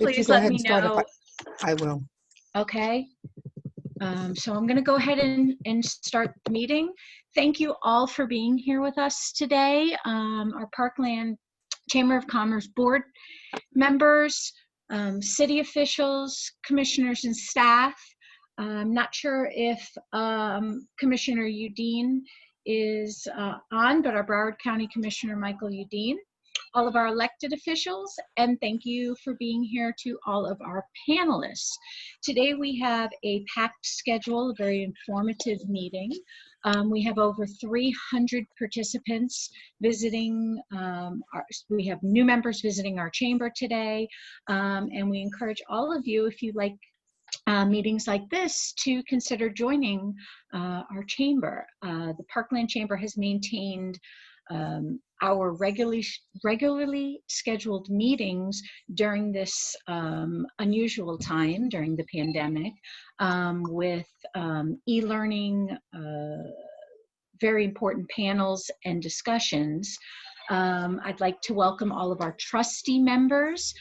If you please go let ahead me and start, know. I will. Okay. So I'm going to go ahead and start the meeting. Thank you all for being here with us today. Our Parkland Chamber of Commerce board members, city officials, commissioners and staff. I'm not sure if Commissioner Udine is on, but our Broward County Commissioner Michael Udine, all of our elected officials, and thank you for being here to all of our panelists. Today we have a packed schedule, a very informative meeting. We have over 300 participants visiting, we have new members visiting our chamber today, and we encourage all of you, if you like meetings like this, to consider joining our chamber. The Parkland Chamber has maintained our regularly scheduled meetings during this unusual time during the pandemic with e-learning, very important panels and discussions. I'd like to welcome all of our trustee members.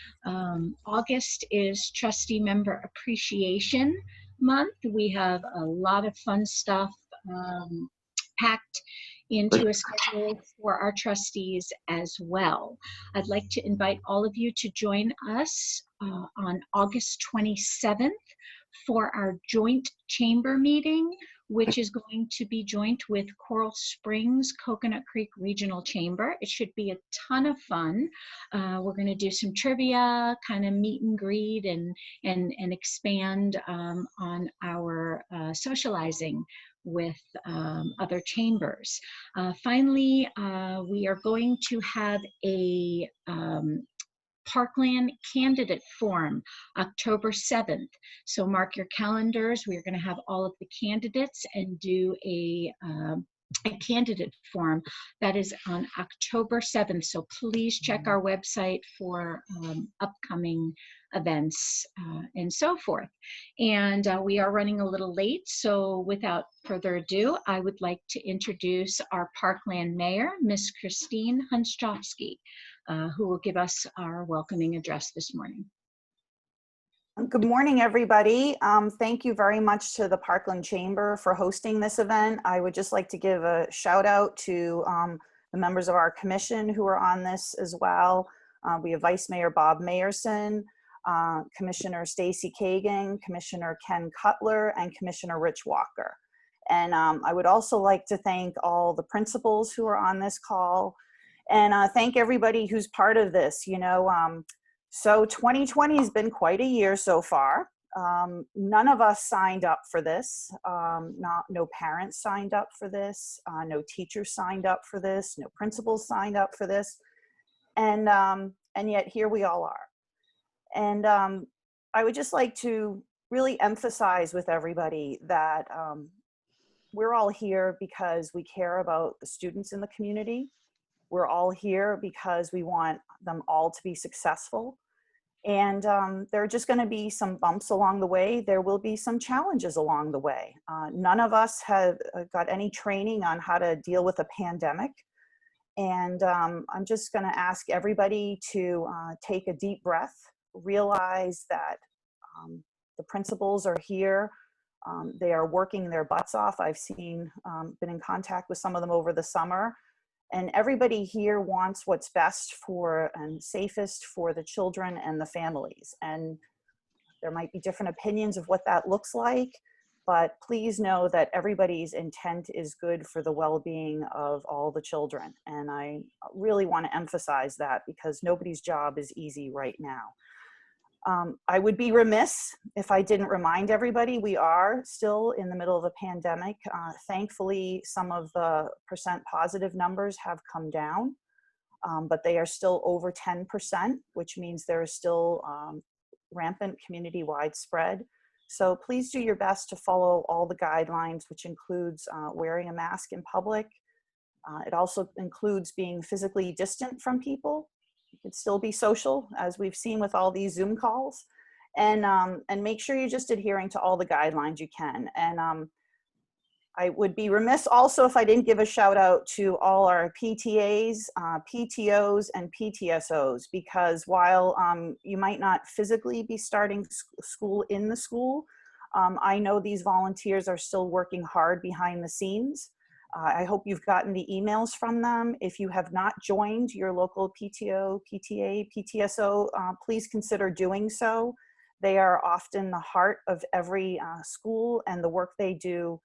August is Trustee Member Appreciation Month. We have a lot of fun stuff packed into a schedule for our trustees as well. I'd like to invite all of you to join us on August 27th for our joint chamber meeting, which is going to be joint with Coral Springs Coconut Creek Regional Chamber. It should be a ton of fun. We're going to do some trivia, kind of meet and greet, and expand on our socializing with other chambers. Finally, we are going to have a Parkland Candidate Forum, October 7th. So mark your calendars. We're going to have all of the candidates and do a candidate forum that is on October 7th. So please check our website for upcoming events and so forth. And we are running a little late, so without further ado, I would like to introduce our Parkland Mayor, Miss Christine Hunchofsky, who will give us our welcoming address this morning. Good morning, everybody. Thank you very much to the Parkland Chamber for hosting this event. I would just like to give a shout out to the members of our commission who are on this as well. We have Vice Mayor Bob Mayerson, Commissioner Stacy Kagan, Commissioner Ken Cutler, and Commissioner Rich Walker. And I would also like to thank all the principals who are on this call, and thank everybody who's part of this. You know, so 2020 has been quite a year so far. None of us signed up for this. No parents signed up for this. No teachers signed up for this. No principals signed up for this. And yet here we all are. And I would just like to really emphasize with everybody that we're all here because we care about the students in the community. We're all here because we want them all to be successful. And there are just going to be some bumps along the way. There will be some challenges along the way. None of us have got any training on how to deal with a pandemic. And I'm just going to ask everybody to take a deep breath, realize that the principals are here. They are working their butts off. I've been in contact with some of them over the summer. And everybody here wants what's best for and safest for the children and the families. And there might be different opinions of what that looks like, but please know that everybody's intent is good for the well-being of all the children. And I really want to emphasize that because nobody's job is easy right now. I would be remiss if I didn't remind everybody we are still in the middle of a pandemic. Thankfully, some of the percent positive numbers have come down, but they are still over 10%, which means there is still rampant community-wide spread. So please do your best to follow all the guidelines, which includes wearing a mask in public. It also includes being physically distant from people. You can still be social, as we've seen with all these Zoom calls, and make sure you're just adhering to all the guidelines you can. And I would be remiss also if I didn't give a shout out to all our PTAs, PTOs, and PTSOs, because while you might not physically be starting school in the school, I know these volunteers are still working hard behind the scenes. I hope you've gotten the emails from them. If you have not joined your local PTO, PTA, PTSO, please consider doing so. They are often the heart of every school, and the work they do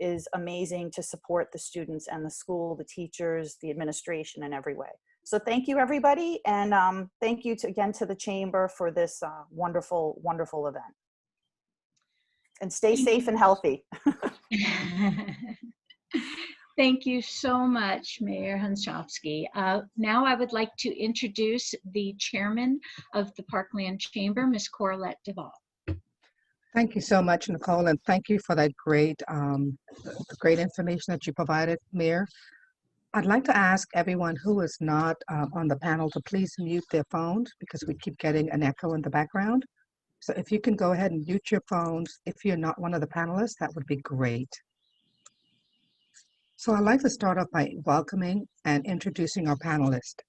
is amazing to support the students and the school, the teachers, the administration in every way. So thank you, everybody. And thank you again to the Chamber for this wonderful, wonderful event. And stay safe and healthy. Thank you so much, Mayor Hunchofsky. Now I would like to introduce the chairman of the Parkland Chamber, Ms. Corlette Duvall. Thank you so much, Nicole, and thank you for that great information that you provided, Mayor. I'd like to ask everyone who is not on the panel to please mute their phones because we keep getting an echo in the background. So if you can go ahead and mute your phones, if you're not one of the panelists, that would be great. So I'd like to start off by welcoming and introducing our panelists.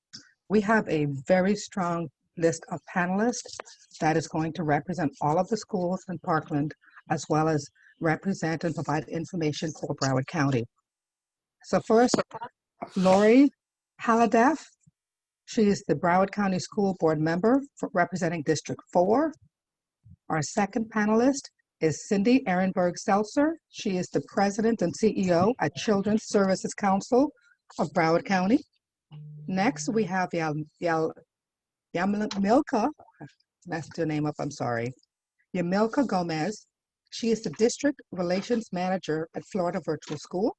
We have a very strong list of panelists that is going to represent all of the schools in Parkland, as well as represent and provide information for Broward County. So first, Lori Haladeff. She is the Broward County School Board member representing District 4. Our second panelist is Cindy Ehrenberg-Seltzer. She is the president and CEO at Children's Services Council of Broward County. Next, we have Yamilka, messed her name up, I'm sorry. Yamilka Gomez. She is the District Relations Manager at Florida Virtual School.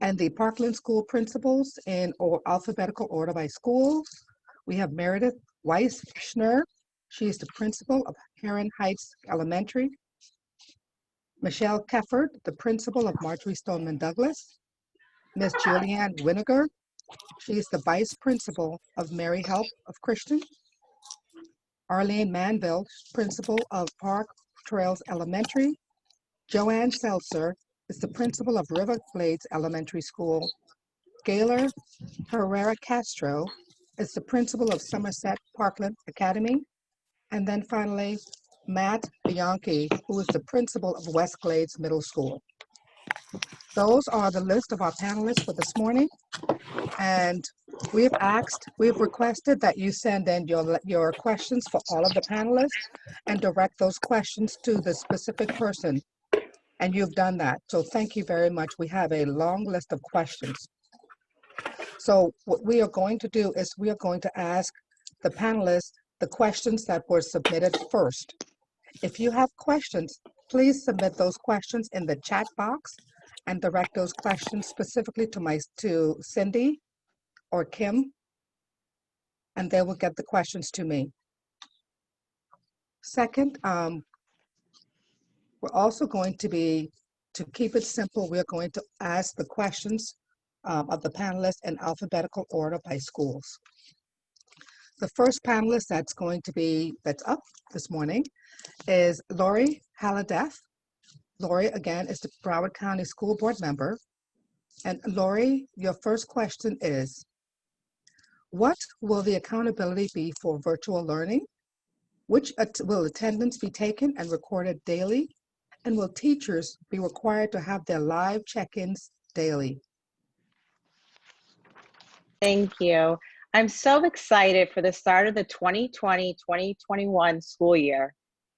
And the Parkland School Principals in alphabetical order by schools. We have Meredith Weiss-Schnur. She is the principal of Heron Heights Elementary. Michelle Kefford, the principal of Marjorie Stoneman Douglas. Ms. Julianne Winiger. She is the vice principal of Mary Help of Christian. Arlene Manville, principal of Park Trails Elementary. Joanne Seltzer is the principal of River Glades Elementary School. Gaylor Herrera Castro is the principal of Somerset Parkland Academy. And then finally, Matt Bianchi, who is the principal of West Glades Middle School. Those are the list of our panelists for this morning. And we've requested that you send in your questions for all of the panelists and direct those questions to the specific person. And you've done that. So thank you very much. We have a long list of questions. So what we are going to do is we are going to ask the panelists the questions that were submitted first. If you have questions, please submit those questions in the chat box and direct those questions specifically to Cindy or Kim, and they will get the questions to me. Second, we're also going to keep it simple, we're going to ask the questions of the panelists in alphabetical order by schools. The first panelist that's up this morning is Lori Haladeff. Lori, again, is the Broward County School Board member. And Lori, your first question is, what will the accountability be for virtual learning? Will attendance be taken and recorded daily? And will teachers be required to have their live check-ins daily? Thank you. I'm so excited for the start of the 2020-2021 school year.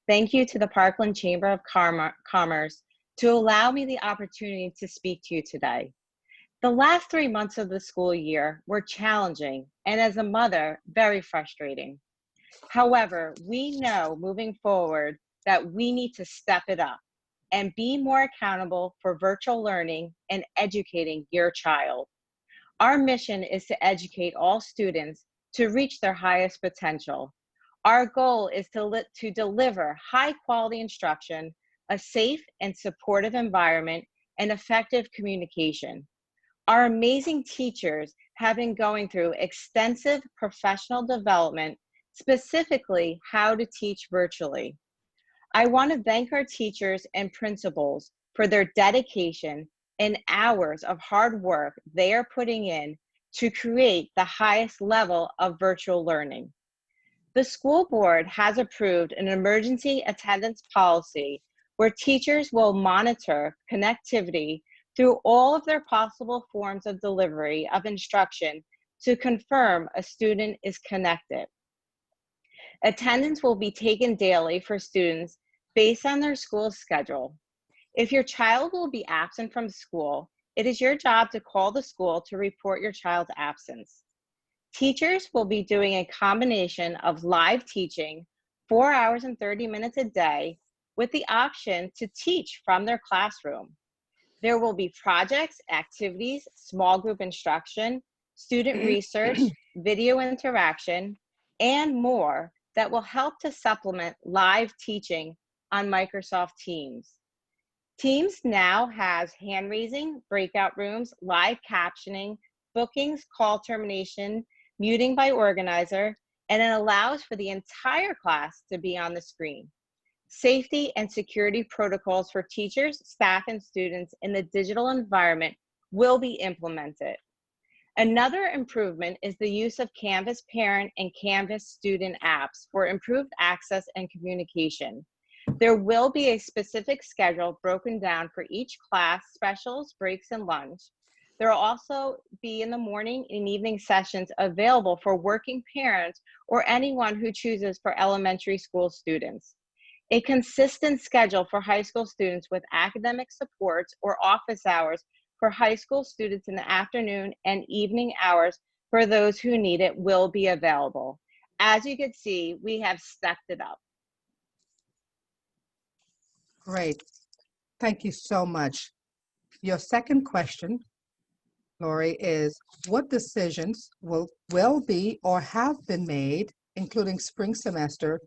Thank you to the Parkland Chamber of Commerce to allow me the opportunity to speak to you today. The last 3 months of the school year were challenging and, as a mother, very frustrating. However, we know moving forward that we need to step it up and be more accountable for virtual learning and educating your child. Our mission is to educate all students to reach their highest potential. Our goal is to deliver high-quality instruction, a safe and supportive environment, and effective communication. Our amazing teachers have been going through extensive professional development, specifically how to teach virtually. I want to thank our teachers and principals for their dedication and hours of hard work they are putting in to create the highest level of virtual learning. The school board has approved an emergency attendance policy where teachers will monitor connectivity through all of their possible forms of delivery of instruction to confirm a student is connected. Attendance will be taken daily for students based on their school schedule. If your child will be absent from school, it is your job to call the school to report your child's absence. Teachers will be doing a combination of live teaching, 4 hours and 30 minutes a day, with the option to teach from their classroom. There will be projects, activities, small group instruction, student research, video interaction, and more that will help to supplement live teaching on Microsoft Teams. Teams now has hand raising, breakout rooms, live captioning, bookings, call termination, muting by organizer, and it allows for the entire class to be on the screen. Safety and security protocols for teachers, staff, and students in the digital environment will be implemented. Another improvement is the use of Canvas Parent and Canvas Student apps for improved access and communication. There will be a specific schedule broken down for each class, specials, breaks, and lunch. There will also be in the morning and evening sessions available for working parents or anyone who chooses for elementary school students. A consistent schedule for high school students with academic supports or office hours for high school students in the afternoon and evening hours for those who need it will be available. As you can see, we have stepped it up. Great. Thank you so much. Your second question, Lori, is what decisions will be or have been made, including spring semester,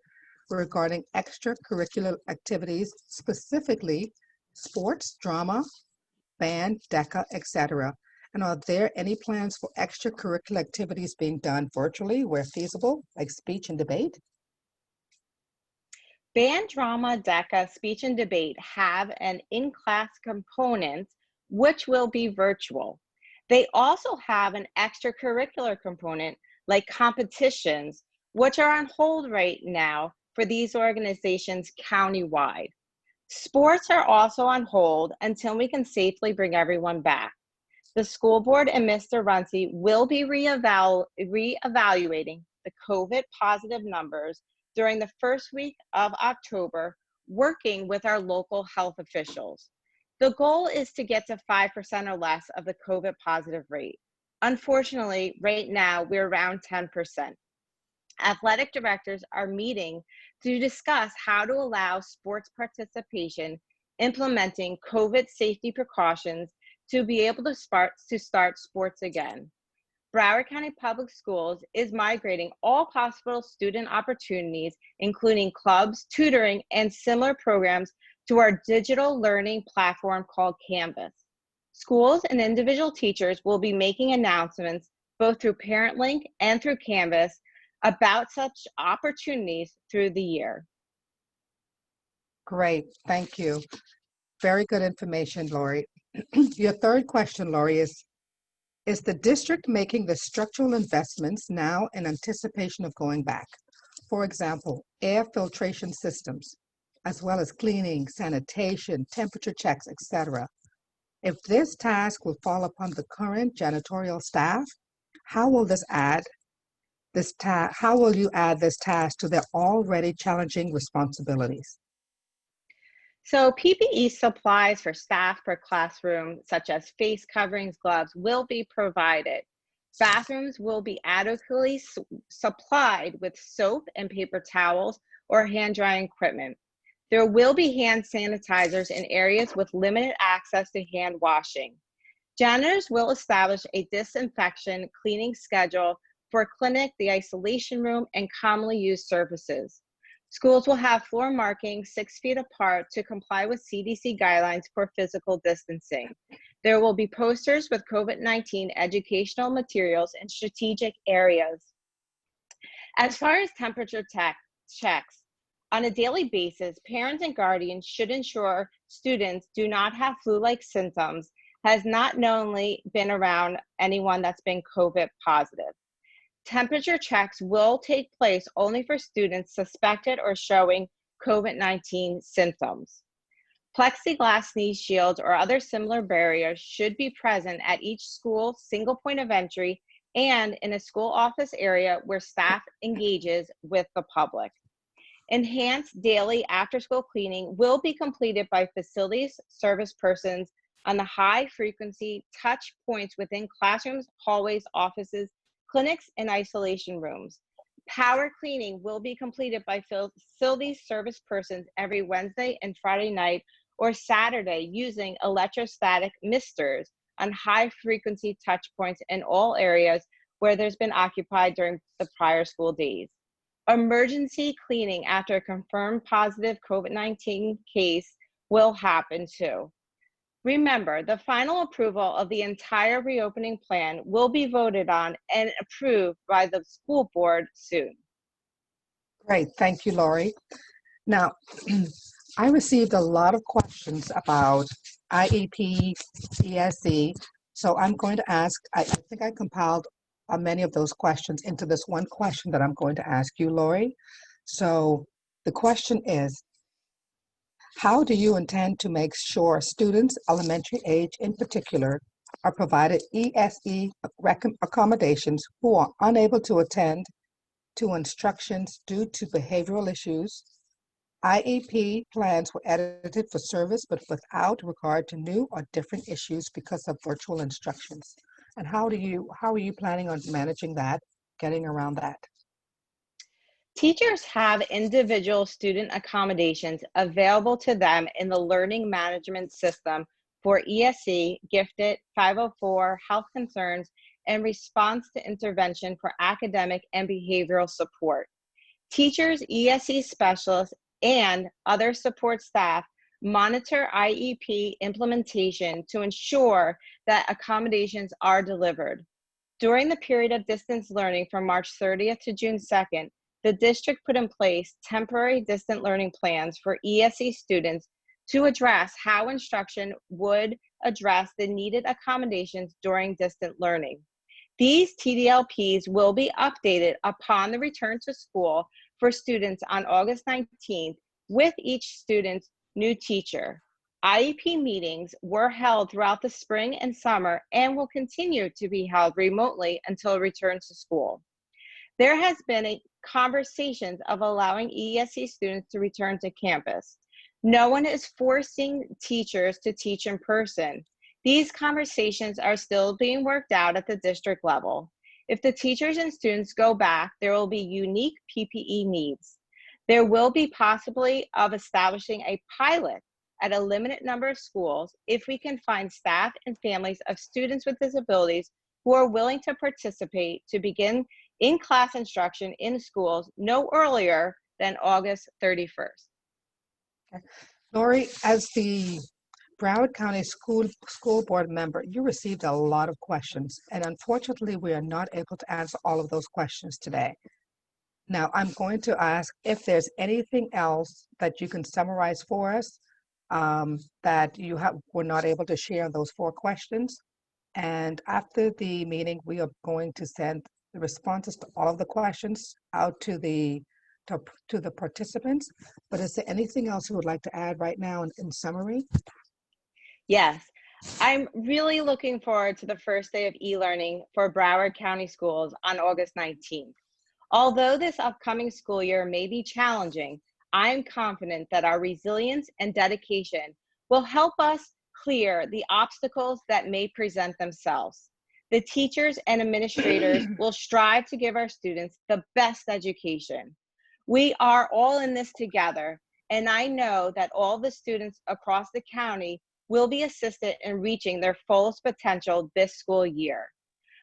regarding extracurricular activities, specifically sports, drama, band, DECA, etc.? And are there any plans for extracurricular activities being done virtually where feasible, like speech and debate? Band, drama, DECA, speech, and debate have an in-class component which will be virtual. They also have an extracurricular component like competitions, which are on hold right now for these organizations countywide. Sports are also on hold until we can safely bring everyone back. The school board and Mr. Runcie will be reevaluating the COVID positive numbers during the first week of October, working with our local health officials. The goal is to get to 5% or less of the COVID positive rate. Unfortunately, right now we're around 10%. Athletic directors are meeting to discuss how to allow sports participation, implementing COVID safety precautions to be able to start sports again. Broward County Public Schools is migrating all possible student opportunities, including clubs, tutoring, and similar programs to our digital learning platform called Canvas. Schools and individual teachers will be making announcements both through ParentLink and through Canvas about such opportunities through the year. Great, thank you. Very good information, Lori. Your third question, Lori, is the district making the structural investments now in anticipation of going back? For example, air filtration systems, as well as cleaning, sanitation, temperature checks, etc. If this task will fall upon the current janitorial staff, how will you add this task to their already challenging responsibilities? So PPE supplies for staff per classroom, such as face coverings, gloves, will be provided. Bathrooms will be adequately supplied with soap and paper towels or hand drying equipment. There will be hand sanitizers in areas with limited access to hand washing. Janitors will establish a disinfection cleaning schedule for clinic, the isolation room, and commonly used surfaces. Schools will have floor markings 6 feet apart to comply with CDC guidelines for physical distancing. There will be posters with COVID-19 educational materials in strategic areas. As far as temperature checks, On a daily basis, parents and guardians should ensure students do not have flu-like symptoms, has not knowingly been around anyone that's been COVID positive. Temperature checks will take place only for students suspected or showing COVID-19 symptoms. Plexiglass sneeze shields or other similar barriers should be present at each school single point of entry and in a school office area where staff engages with the public. Enhanced daily after-school cleaning will be completed by facilities service persons on the high-frequency touch points within classrooms, hallways, offices, clinics, and isolation rooms. Power cleaning will be completed by facilities service persons every Wednesday and Friday night or Saturday using electrostatic misters on high-frequency touch points in all areas where there's been occupied during the prior school days. Emergency cleaning after a confirmed positive COVID-19 case will happen too. Remember, the final approval of the entire reopening plan will be voted on and approved by the school board soon. Great, thank you, Lori. Now, I received a lot of questions about IEP, ESE, so I'm going to ask, I think I compiled many of those questions into this one question that I'm going to ask you, Lori. So the question is, how do you intend to make sure students, elementary age in particular, are provided ESE accommodations who are unable to attend to instructions due to behavioral issues? IEP plans were edited for service, but without regard to new or different issues because of virtual instructions. And how are you planning on managing that, getting around that? Teachers have individual student accommodations available to them in the learning management system for ESE, gifted, 504, health concerns, and response to intervention for academic and behavioral support. Teachers, ESE specialists, and other support staff monitor IEP implementation to ensure that accommodations are delivered. During the period of distance learning from March 30th to June 2nd, the district put in place temporary distant learning plans for ESE students to address how instruction would address the needed accommodations during distant learning. These TDLPs will be updated upon the return to school for students on August 19th with each student's new teacher. IEP meetings were held throughout the spring and summer and will continue to be held remotely until return to school. There has been conversations of allowing ESE students to return to campus. No one is forcing teachers to teach in person. These conversations are still being worked out at the district level. If the teachers and students go back, there will be unique PPE needs. There will be possibly of establishing a pilot at a limited number of schools if we can find staff and families of students with disabilities who are willing to participate to begin in-class instruction in schools no earlier than August 31st. Okay. Lori, as the Broward County School Board member, you received a lot of questions, and unfortunately, we are not able to answer all of those questions today. Now, I'm going to ask if there's anything else that you can summarize for us that you were not able to share on those 4 questions. And after the meeting, we are going to send the responses to all of the questions out to the participants. But is there anything else you would like to add right now in summary? Yes, I'm really looking forward to the first day of e-learning for Broward County Schools on August 19th. Although this upcoming school year may be challenging, I am confident that our resilience and dedication will help us clear the obstacles that may present themselves. The teachers and administrators will strive to give our students the best education. We are all in this together, and I know that all the students across the county will be assisted in reaching their fullest potential this school year.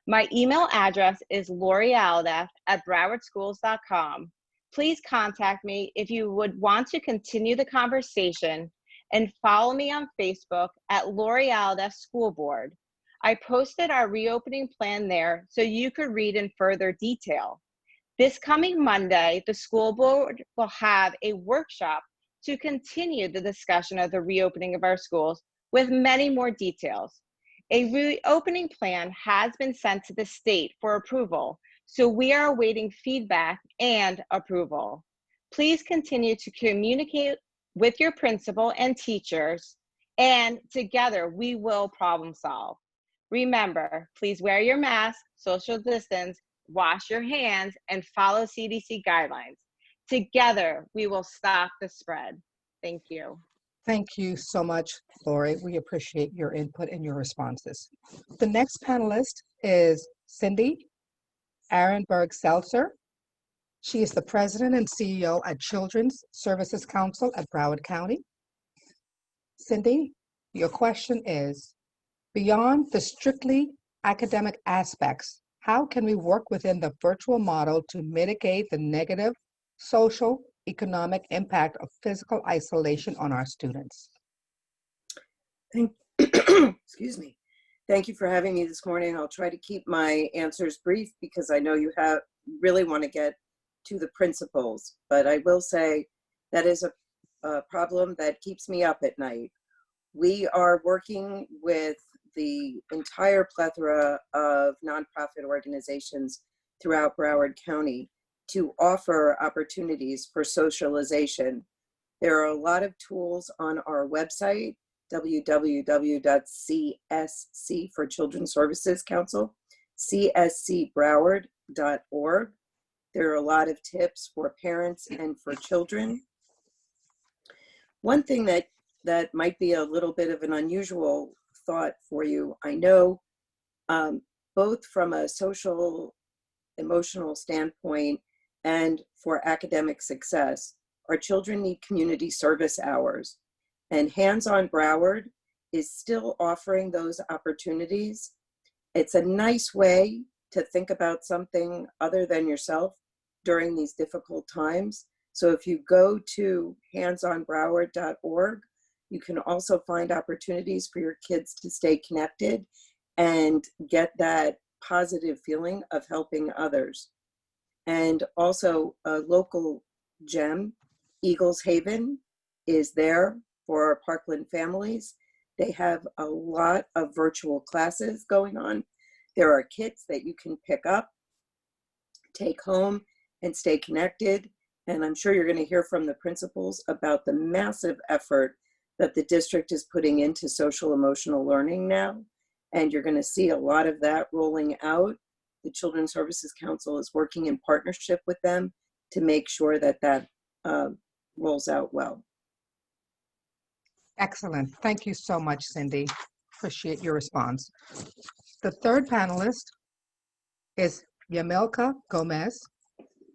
My email address is lorialdef@browardschools.com. Please contact me if you would want to continue the conversation, and follow me on Facebook at Lori Aldef School Board. I posted our reopening plan there so you could read in further detail. This coming Monday, the school board will have a workshop to continue the discussion of the reopening of our schools with many more details. A reopening plan has been sent to the state for approval, so we are awaiting feedback and approval. Please continue to communicate with your principal and teachers, and together we will problem solve. Remember, please wear your mask, social distance, wash your hands, and follow CDC guidelines. Together, we will stop the spread. Thank you. Thank you so much, Lori. We appreciate your input and your responses. The next panelist is Cindy Arenberg-Seltzer. She is the president and CEO at Children's Services Council at Broward County. Cindy, your question is, beyond the strictly academic aspects, how can we work within the virtual model to mitigate the negative social, economic impact of physical isolation on our students? Excuse me. Thank you for having me this morning. I'll try to keep my answers brief because I know you really want to get to the principals, but I will say that is a problem that keeps me up at night. We are working with the entire plethora of nonprofit organizations throughout Broward County to offer opportunities for socialization. There are a lot of tools on our website, www.csc for Children's Services Council, cscbroward.org. There are a lot of tips for parents and for children. One thing that might be a little bit of an unusual thought for you, I know both from a social, emotional standpoint and for academic success, our children need community service hours. And Hands on Broward is still offering those opportunities. It's a nice way to think about something other than yourself during these difficult times. So if you go to handsonbroward.org, you can also find opportunities for your kids to stay connected and get that positive feeling of helping others. And also a local gem, Eagles Haven, is there for our Parkland families. They have a lot of virtual classes going on. There are kits that you can pick up, take home, and stay connected. And I'm sure you're going to hear from the principals about the massive effort that the district is putting into social emotional learning now. And you're going to see a lot of that rolling out. The Children's Services Council is working in partnership with them to make sure that that rolls out well. Excellent. Thank you so much, Cindy. Appreciate your response. The third panelist is Yamilka Gomez.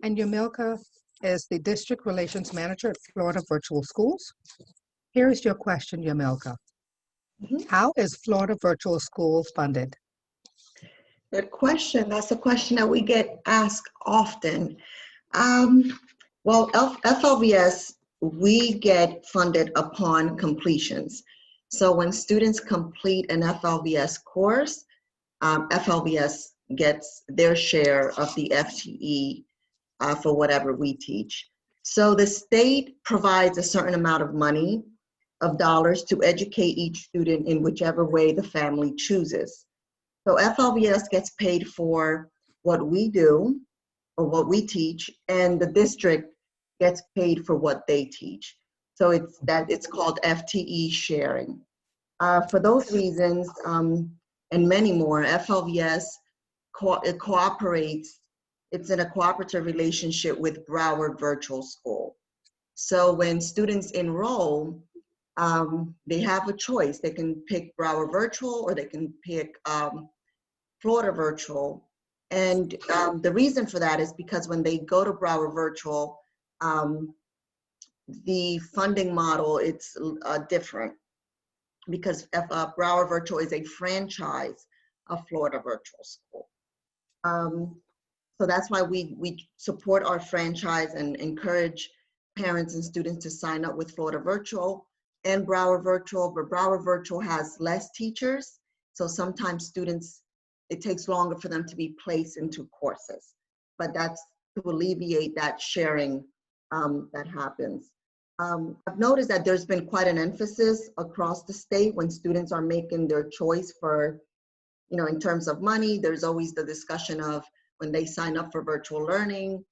And Yamilka is the District Relations Manager at Florida Virtual Schools. Here is your question, Yamilka. How is Florida Virtual School funded? Good question. That's a question that we get asked often. Well, FLVS, we get funded upon completions. So when students complete an FLVS course, FLVS gets their share of the FTE for whatever we teach. So the state provides a certain amount of money, of dollars, to educate each student in whichever way the family chooses. So FLVS gets paid for what we do or what we teach, and the district gets paid for what they teach. So it's called FTE sharing. For those reasons, and many more, FLVS cooperates. It's in a cooperative relationship with Broward Virtual School. So when students enroll, they have a choice. They can pick Broward Virtual or they can pick Florida Virtual. And the reason for that is because when they go to Broward Virtual, the funding model, it's different because Broward Virtual is a franchise of Florida Virtual School. So that's why we support our franchise and encourage parents and students to sign up with Florida Virtual and Broward Virtual, but Broward Virtual has less teachers. So sometimes students, it takes longer for them to be placed into courses, but that's to alleviate that sharing that happens. I've noticed that there's been quite an emphasis across the state when students are making their choice for, in terms of money. There's always the discussion of when they sign up for virtual learning,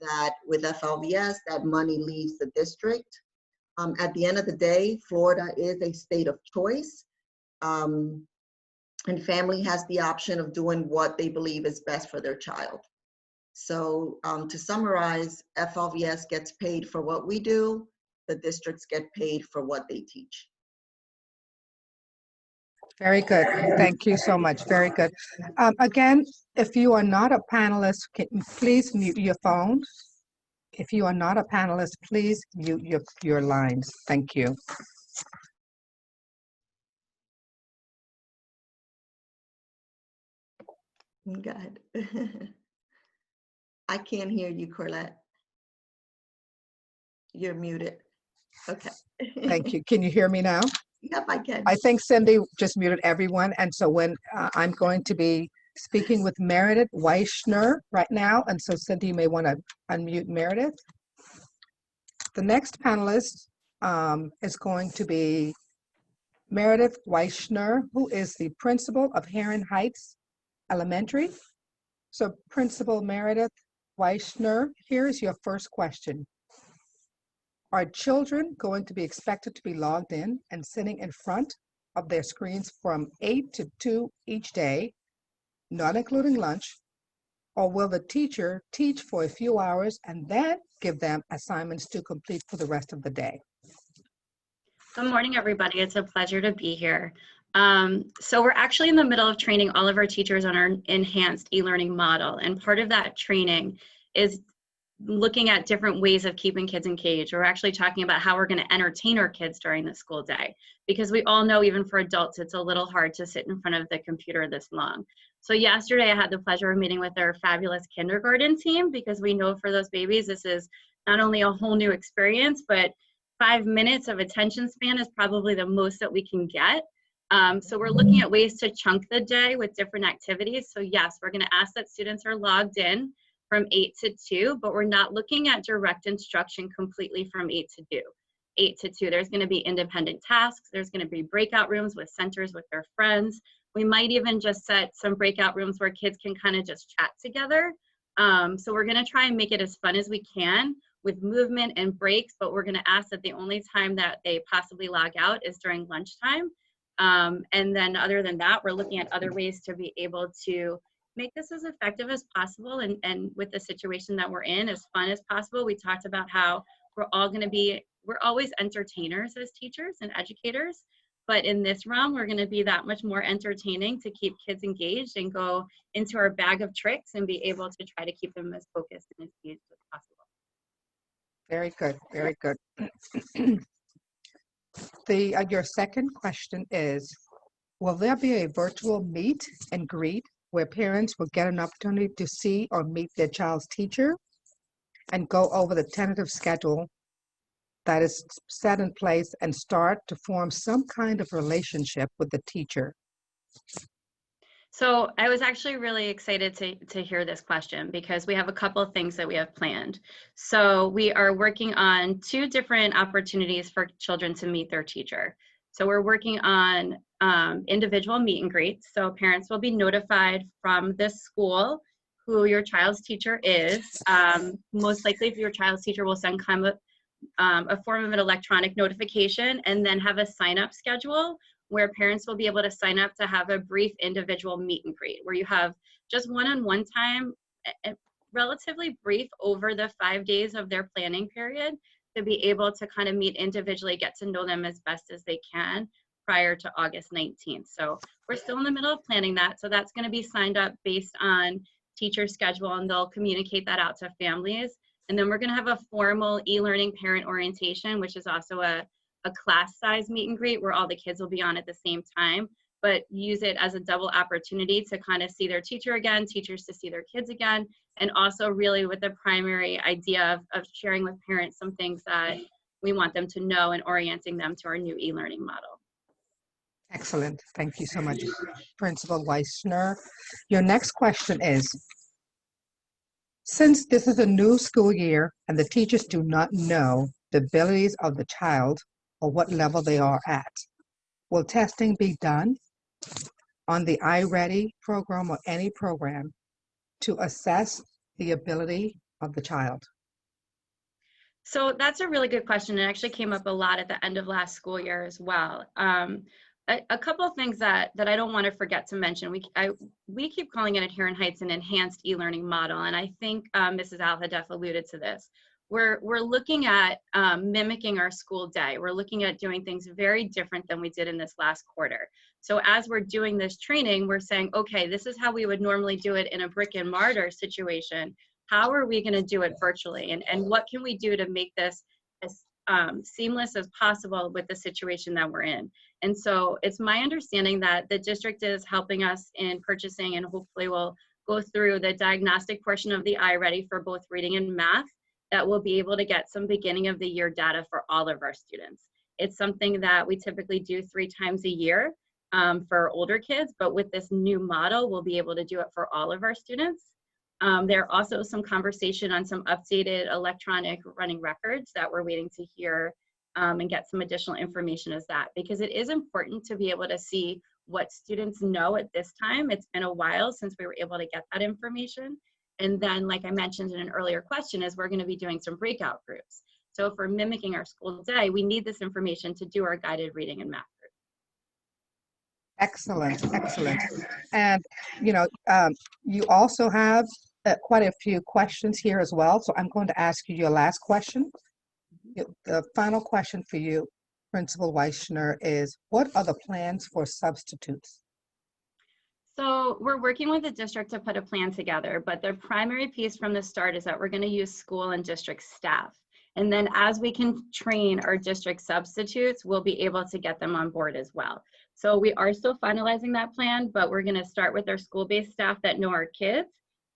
that with FLVS, that money leaves the district. At the end of the day, Florida is a state of choice, and family has the option of doing what they believe is best for their child. So to summarize, FLVS gets paid for what we do. The districts get paid for what they teach. Very good. Thank you so much. Very good. Again, if you are not a panelist, please mute your phone. If you are not a panelist, please mute your lines. Thank you. Go ahead. I can't hear you, Corlette. You're muted. Okay. Thank you. Can you hear me now? Yep, I can. I think Cindy just muted everyone. And so when I'm going to be speaking with Meredith Weischner right now. And so Cindy, you may want to unmute Meredith. The next panelist is going to be Meredith Weischner, who is the principal of Heron Heights Elementary. So Principal Meredith Weischner, here's your first question. Are children going to be expected to be logged in and sitting in front of their screens from 8 to 2 each day, not including lunch? Or will the teacher teach for a few hours and then give them assignments to complete for the rest of the day? Good morning, everybody. It's a pleasure to be here. So we're actually in the middle of training all of our teachers on our enhanced e-learning model. And part of that training is looking at different ways of keeping kids engaged. We're actually talking about how we're going to entertain our kids during the school day, because we all know, even for adults, it's a little hard to sit in front of the computer this long. So yesterday I had the pleasure of meeting with our fabulous kindergarten team, because we know for those babies, this is not only a whole new experience, but 5 minutes of attention span is probably the most that we can get. So we're looking at ways to chunk the day with different activities. So yes, we're going to ask that students are logged in from 8 to 2, but we're not looking at direct instruction completely from 8 to 2. There's going to be independent tasks. There's going to be breakout rooms with centers with their friends. We might even just set some breakout rooms where kids can kind of just chat together. So we're going to try and make it as fun as we can with movement and breaks, but we're going to ask that the only time that they possibly log out is during lunchtime. And then other than that, we're looking at other ways to be able to make this as effective as possible, and with the situation that we're in, as fun as possible. We talked about how we're always entertainers as teachers and educators, but in this realm, we're going to be that much more entertaining to keep kids engaged and go into our bag of tricks and be able to try to keep them as focused and engaged as possible. Very good, very good. Your second question is, will there be a virtual meet and greet where parents will get an opportunity to see or meet their child's teacher and go over the tentative schedule that is set in place and start to form some kind of relationship with the teacher? So I was actually really excited to hear this question, because we have a couple of things that we have planned. So we are working on 2 different opportunities for children to meet their teacher. So we're working on individual meet and greets. So parents will be notified from this school who your child's teacher is. Most likely, if your child's teacher will send kind of a form of an electronic notification, and then have a sign-up schedule where parents will be able to sign up to have a brief individual meet and greet, where you have just one-on-one time, relatively brief over the 5 days of their planning period, to be able to kind of meet individually, get to know them as best as they can prior to August 19th. So we're still in the middle of planning that. So that's going to be signed up based on teacher schedule, and they'll communicate that out to families. And then we're going to have a formal e-learning parent orientation, which is also a class size meet and greet where all the kids will be on at the same time, but use it as a double opportunity to kind of see their teacher again, teachers to see their kids again, and also really with the primary idea of sharing with parents some things that we want them to know and orienting them to our new e-learning model. Excellent. Thank you so much, Principal Weischner. Your next question is, Since this is a new school year and the teachers do not know the abilities of the child or what level they are at, will testing be done on the iReady program or any program to assess the ability of the child? So that's a really good question. It actually came up a lot at the end of last school year as well. A couple of things that I don't want to forget to mention. We keep calling it Adherent Heights an enhanced e-learning model, and I think Mrs. Al-Hadef alluded to this. We're looking at mimicking our school day. We're looking at doing things very different than we did in this last quarter. So as we're doing this training, we're saying, okay, this is how we would normally do it in a brick and mortar situation. How are we going to do it virtually? And what can we do to make this as seamless as possible with the situation that we're in? And so it's my understanding that the district is helping us in purchasing, and hopefully we'll go through the diagnostic portion of the iReady for both reading and math, that we'll be able to get some beginning of the year data for all of our students. It's something that we typically do 3 times a year for older kids, but with this new model, we'll be able to do it for all of our students. There are also some conversation on some updated electronic running records that we're waiting to hear and get some additional information as that, because it is important to be able to see what students know at this time. It's been a while since we were able to get that information. And then, like I mentioned in an earlier question, is we're going to be doing some breakout groups. So if we're mimicking our school day, we need this information to do our guided reading and math group. Excellent, excellent. And, you also have quite a few questions here as well. So I'm going to ask you your last question. The final question for you, Principal Weichner, is what are the plans for substitutes? So we're working with the district to put a plan together, but the primary piece from the start is that we're going to use school and district staff. And then as we can train our district substitutes, we'll be able to get them on board as well. So we are still finalizing that plan, but we're going to start with our school-based staff that know our kids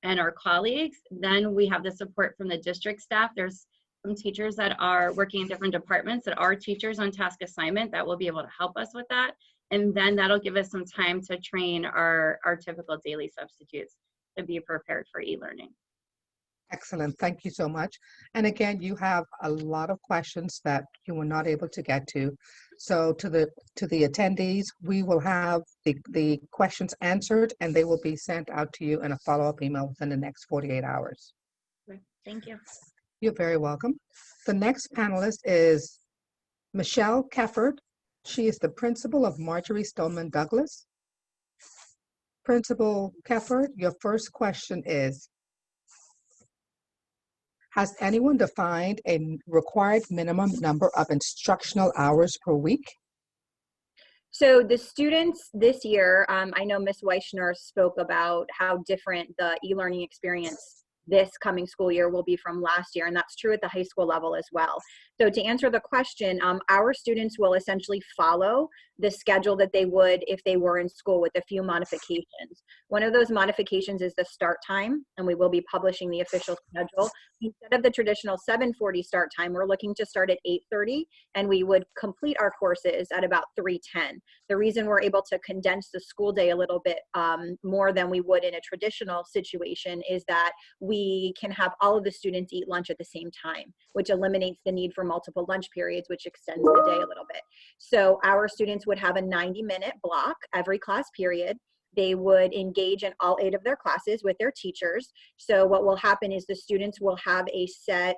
and our colleagues. Then we have the support from the district staff. There's some teachers that are working in different departments that are teachers on task assignment that will be able to help us with that. And then that'll give us some time to train our typical daily substitutes to be prepared for e-learning. Excellent. Thank you so much. And again, you have a lot of questions that you were not able to get to. So to the attendees, we will have the questions answered, and they will be sent out to you in a follow-up email within the next 48 hours. Thank you. You're very welcome. The next panelist is Michelle Kefford. She is the principal of Marjorie Stoneman Douglas. Principal Kefford, your first question is, has anyone defined a required minimum number of instructional hours per week? So the students this year, I know Ms. Weichner spoke about how different the e-learning experience this coming school year will be from last year, and that's true at the high school level as well. So to answer the question, our students will essentially follow the schedule that they would if they were in school, with a few modifications. One of those modifications is the start time, and we will be publishing the official schedule. Instead of the traditional 7:40 start time, we're looking to start at 8:30, and we would complete our courses at about 3:10. The reason we're able to condense the school day a little bit more than we would in a traditional situation is that we can have all of the students eat lunch at the same time, which eliminates the need for multiple lunch periods, which extends the day a little bit. So our students would have a 90-minute block every class period. They would engage in all 8 of their classes with their teachers. So what will happen is the students will have a set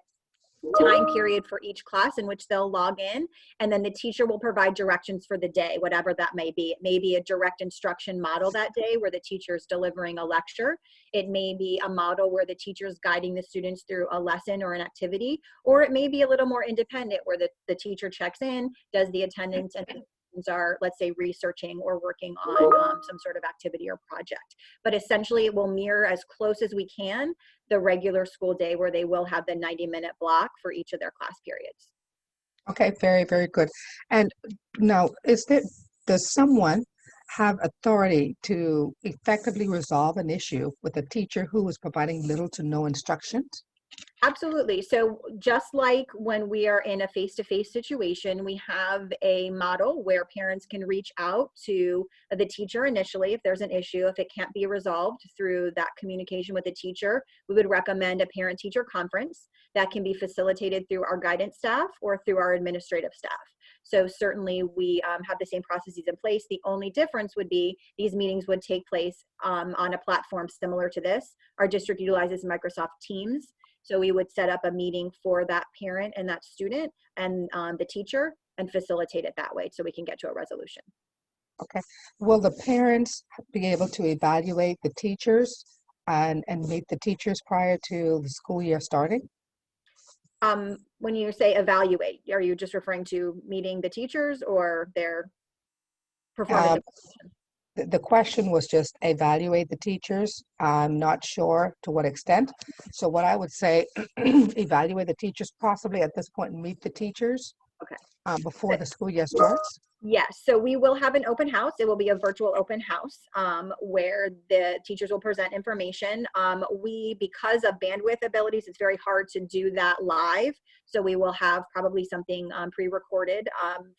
time period for each class in which they'll log in, and then the teacher will provide directions for the day, whatever that may be. It may be a direct instruction model that day where the teacher is delivering a lecture. It may be a model where the teacher is guiding the students through a lesson or an activity, or it may be a little more independent where the teacher checks in, does the attendance, and are, let's say, researching or working on some sort of activity or project. But essentially it will mirror as close as we can the regular school day, where they will have the 90-minute block for each of their class periods. Okay, very, very good. And now, does someone have authority to effectively resolve an issue with a teacher who is providing little to no instructions? Absolutely. So just like when we are in a face-to-face situation, we have a model where parents can reach out to the teacher initially if there's an issue. If it can't be resolved through that communication with the teacher, we would recommend a parent-teacher conference that can be facilitated through our guidance staff or through our administrative staff. So certainly we have the same processes in place. The only difference would be these meetings would take place on a platform similar to this. Our district utilizes Microsoft Teams. So we would set up a meeting for that parent and that student and the teacher and facilitate it that way so we can get to a resolution. Okay. Will the parents be able to evaluate the teachers and meet the teachers prior to the school year starting? When you say evaluate, are you just referring to meeting the teachers or their performance? The question was just evaluate the teachers. I'm not sure to what extent. So what I would say, evaluate the teachers, possibly at this point, meet the teachers before the school year starts. Yes, so we will have an open house. It will be a virtual open house where the teachers will present information. Because of bandwidth abilities, it's very hard to do that live. So we will have probably something pre-recorded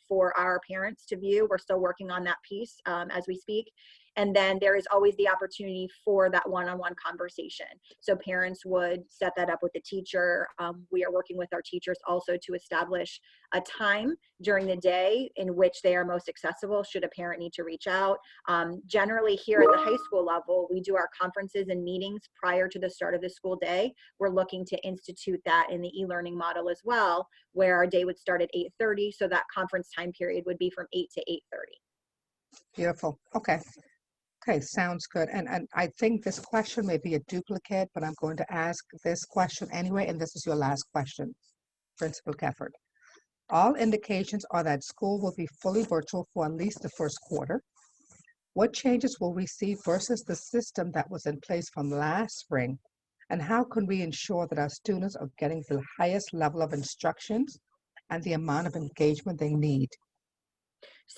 for our parents to view. We're still working on that piece as we speak. And then there is always the opportunity for that one-on-one conversation. So parents would set that up with the teacher. We are working with our teachers also to establish a time during the day in which they are most accessible should a parent need to reach out. Generally here at the high school level, we do our conferences and meetings prior to the start of the school day. We're looking to institute that in the e-learning model as well, where our day would start at 8:30. So that conference time period would be from 8 to 8:30. Beautiful. Okay. Okay, sounds good. And I think this question may be a duplicate, but I'm going to ask this question anyway, and this is your last question, Principal Kefford. All indications are that school will be fully virtual for at least the first quarter. What changes will we see versus the system that was in place from last spring? And how can we ensure that our students are getting the highest level of instructions and the amount of engagement they need?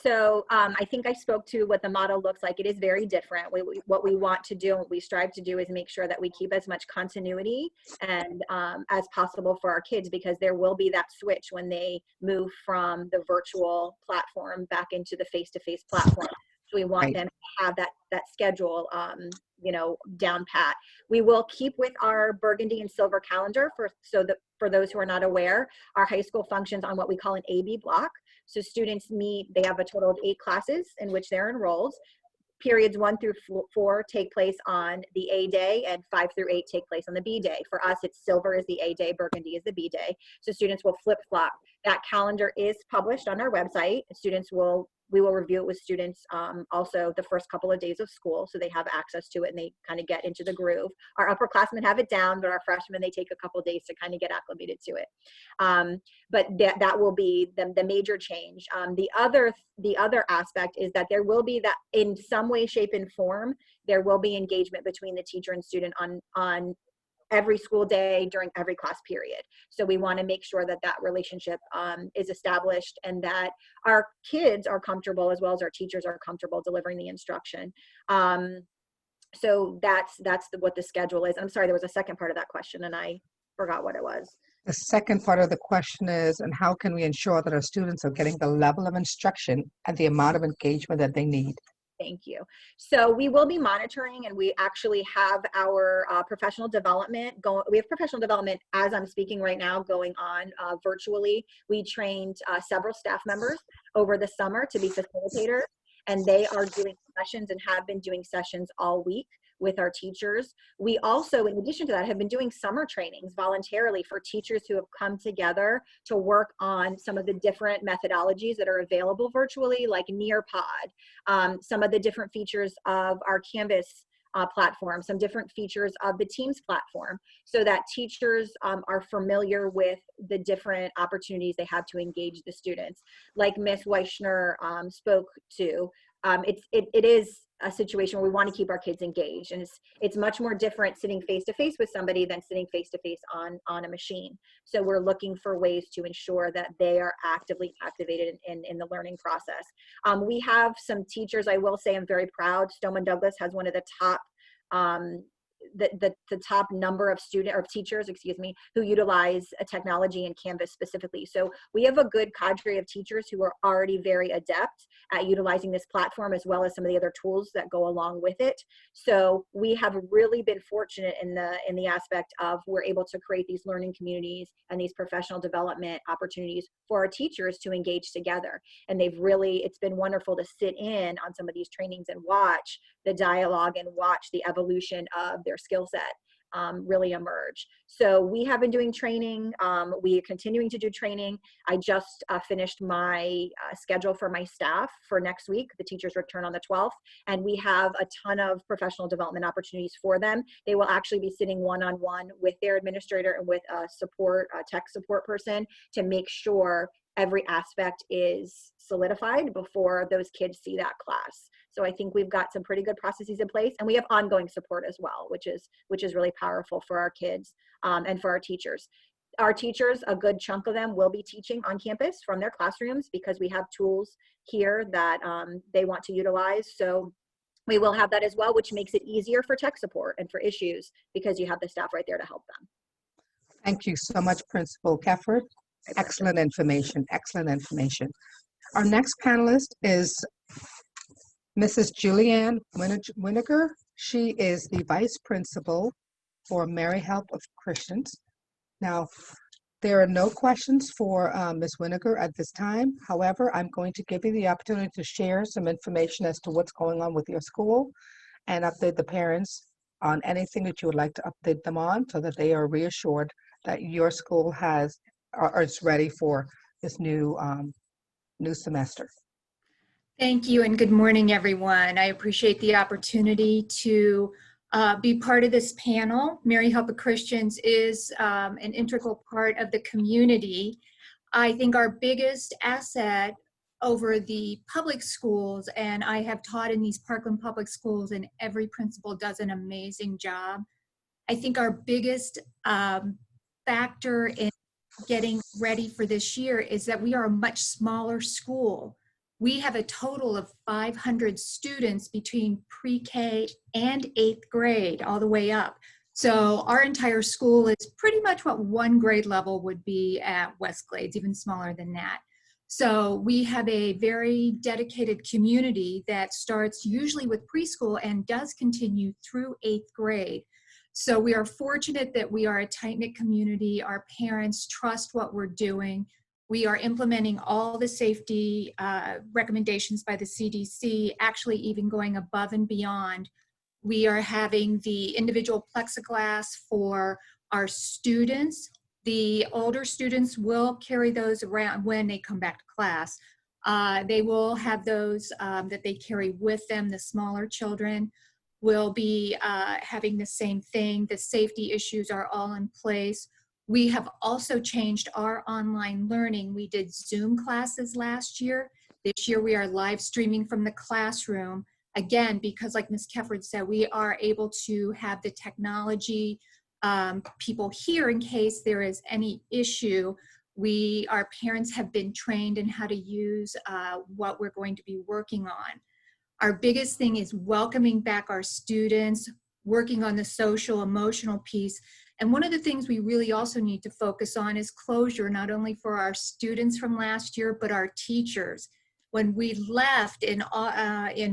So I think I spoke to what the model looks like. It is very different. What we want to do and what we strive to do is make sure that we keep as much continuity and as possible for our kids, because there will be that switch when they move from the virtual platform back into the face-to-face platform. So we want them to have that schedule, down pat. We will keep with our burgundy and silver calendar for those who are not aware, our high school functions on what we call an AB block. So students they have a total of 8 classes in which they're enrolled. Periods 1 through 4 take place on the A day and 5 through 8 take place on the B day. For us, it's silver is the A day, burgundy is the B day. So students will flip flop. That calendar is published on our website. We will review it with students also the first couple of days of school, so they have access to it and they kind of get into the groove. Our upperclassmen have it down, but our freshmen, they take a couple of days to kind of get acclimated to it. But that will be the major change. The other aspect is that there will be that in some way, shape, and form, there will be engagement between the teacher and student on every school day during every class period. So we want to make sure that relationship is established and that our kids are comfortable as well as our teachers are comfortable delivering the instruction. So that's what the schedule is. I'm sorry, there was a second part of that question and I forgot what it was. The second part of the question is, and how can we ensure that our students are getting the level of instruction and the amount of engagement that they need? Thank you. So we will be monitoring, and we actually have our professional development going. We have professional development as I'm speaking right now going on virtually. We trained several staff members over the summer to be facilitators, and they are doing sessions and have been doing sessions all week with our teachers. We also, in addition to that, have been doing summer trainings voluntarily for teachers who have come together to work on some of the different methodologies that are available virtually, like Nearpod, some of the different features of our Canvas platform, some different features of the Teams platform, so that teachers are familiar with the different opportunities they have to engage the students. Like Ms. Weichner spoke to, it is a situation where we want to keep our kids engaged, and it's much more different sitting face to face with somebody than sitting face to face on a machine. So we're looking for ways to ensure that they are actively activated in the learning process. We have some teachers, I will say I'm very proud. Stoneman Douglas has one of the top the top number of teachers, excuse me, who utilize a technology in Canvas specifically. So we have a good cadre of teachers who are already very adept at utilizing this platform, as well as some of the other tools that go along with it. So we have really been fortunate in the aspect of we're able to create these learning communities and these professional development opportunities for our teachers to engage together. And it's been wonderful to sit in on some of these trainings and watch the dialogue and watch the evolution of their skill set really emerge. So we have been doing training. We are continuing to do training. I just finished my schedule for my staff for next week. The teachers return on the 12th, and we have a ton of professional development opportunities for them. They will actually be sitting one-on-one with their administrator and with a tech support person to make sure every aspect is solidified before those kids see that class. So I think we've got some pretty good processes in place, and we have ongoing support as well, which is really powerful for our kids and for our teachers. Our teachers, a good chunk of them will be teaching on campus from their classrooms because we have tools here that they want to utilize. So we will have that as well, which makes it easier for tech support and for issues because you have the staff right there to help them. Thank you so much, Principal Kefford. Excellent information, excellent information. Our next panelist is Mrs. Julianne Winiger. She is the Vice Principal for Mary Help of Christians. Now, there are no questions for Ms. Winiger at this time. However, I'm going to give you the opportunity to share some information as to what's going on with your school and update the parents on anything that you would like to update them on so that they are reassured that your school is ready for this new semester. Thank you and good morning, everyone. I appreciate the opportunity to be part of this panel. Mary Help of Christians is an integral part of the community. I think our biggest asset over the public schools, and I have taught in these Parkland public schools and every principal does an amazing job. I think our biggest factor in getting ready for this year is that we are a much smaller school. We have a total of 500 students between pre-K and 8th grade all the way up. So our entire school is pretty much what one grade level would be at Westglades, even smaller than that. So we have a very dedicated community that starts usually with preschool and does continue through 8th grade. So we are fortunate that we are a tight-knit community. Our parents trust what we're doing. We are implementing all the safety recommendations by the CDC, actually even going above and beyond. We are having the individual plexiglass for our students. The older students will carry those around when they come back to class. They will have those that they carry with them. The smaller children will be having the same thing. The safety issues are all in place. We have also changed our online learning. We did Zoom classes last year. This year we are live streaming from the classroom. Again, because like Ms. Kefford said, we are able to have the technology people here in case there is any issue. Our parents have been trained in how to use what we're going to be working on. Our biggest thing is welcoming back our students, working on the social, emotional piece. And one of the things we really also need to focus on is closure, not only for our students from last year, but our teachers. When we left in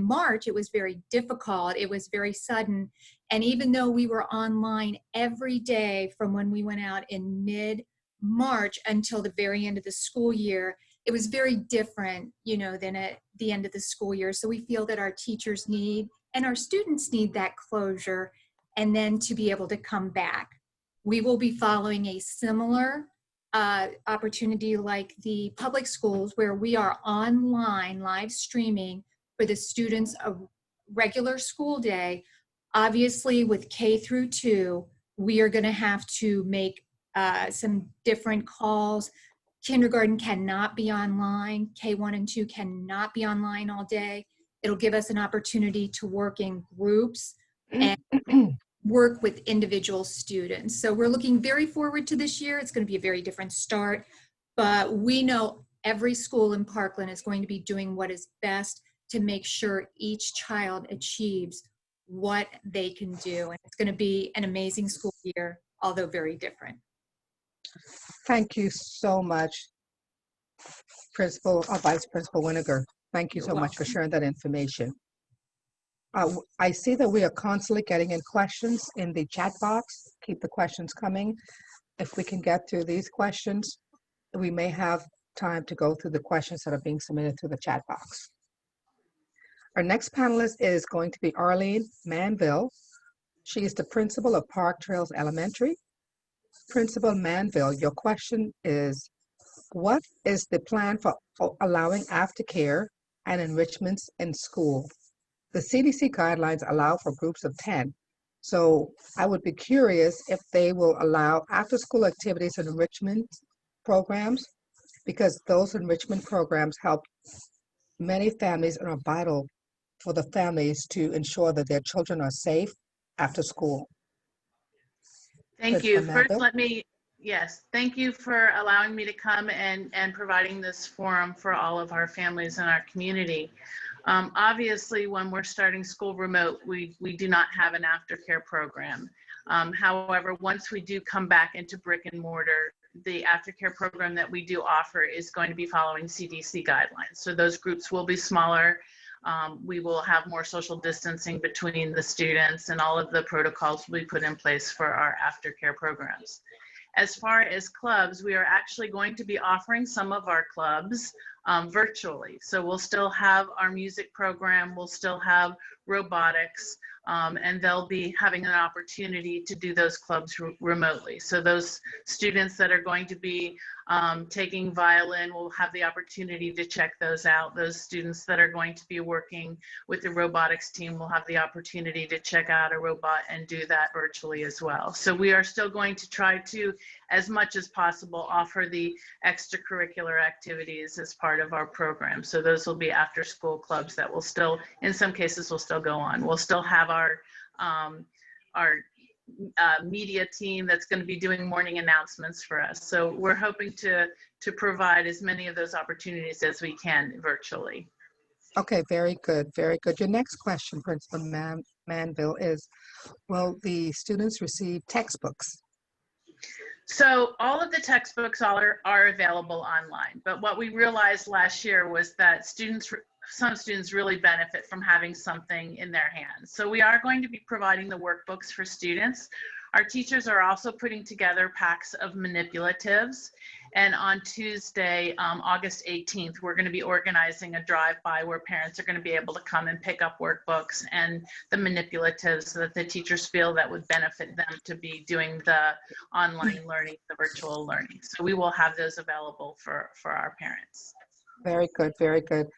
March, it was very difficult. It was very sudden. And even though we were online every day from when we went out in mid-March until the very end of the school year, it was very different, than at the end of the school year. So we feel that our teachers need and our students need that closure and then to be able to come back. We will be following a similar opportunity like the public schools where we are online live streaming for the students a regular school day. Obviously with K through 2, we are going to have to make some different calls. Kindergarten cannot be online. K1 and 2 cannot be online all day. It'll give us an opportunity to work in groups and work with individual students. So we're looking very forward to this year. It's going to be a very different start, but we know every school in Parkland is going to be doing what is best to make sure each child achieves what they can do. And it's going to be an amazing school year, although very different. Thank you so much, Vice Principal Winiger. Thank you You're so much for welcome. sharing that information. I see that we are constantly getting in questions in the chat box. Keep the questions coming. If we can get through these questions, we may have time to go through the questions that are being submitted through the chat box. Our next panelist is going to be Arlene Manville. She is the principal of Park Trails Elementary. Principal Manville, your question is, what is the plan for allowing aftercare and enrichments in school? The CDC guidelines allow for groups of 10. So I would be curious if they will allow after-school activities and enrichment programs, because those enrichment programs help many families and are vital for the families to ensure that their children are safe after school. Thank you. Principal First, Manville? yes, thank you for allowing me to come and providing this forum for all of our families in our community. Obviously, when we're starting school remote, we do not have an aftercare program. However, once we do come back into brick and mortar, the aftercare program that we do offer is going to be following CDC guidelines. So those groups will be smaller. We will have more social distancing between the students, and all of the protocols will be put in place for our aftercare programs. As far as clubs, we are actually going to be offering some of our clubs virtually. So we'll still have our music program, we'll still have robotics, and they'll be having an opportunity to do those clubs remotely. So those students that are going to be taking violin will have the opportunity to check those out. Those students that are going to be working with the robotics team will have the opportunity to check out a robot and do that virtually as well. So we are still going to try to, as much as possible, offer the extracurricular activities as part of our program. So those will be after school clubs that will still, in some cases, will still go on. We'll still have our media team that's going to be doing morning announcements for us. So we're hoping to provide as many of those opportunities as we can virtually. Okay, very good, very good. Your next question, Principal Manville, is, will the students receive textbooks? So all of the textbooks are available online, but what we realized last year was that some students really benefit from having something in their hands. So we are going to be providing the workbooks for students. Our teachers are also putting together packs of manipulatives. And on Tuesday, August 18th, we're going to be organizing a drive-by where parents are going to be able to come and pick up workbooks and the manipulatives that the teachers feel that would benefit them to be doing the online learning, the virtual learning. So we will have those available for our parents. Very good, very good.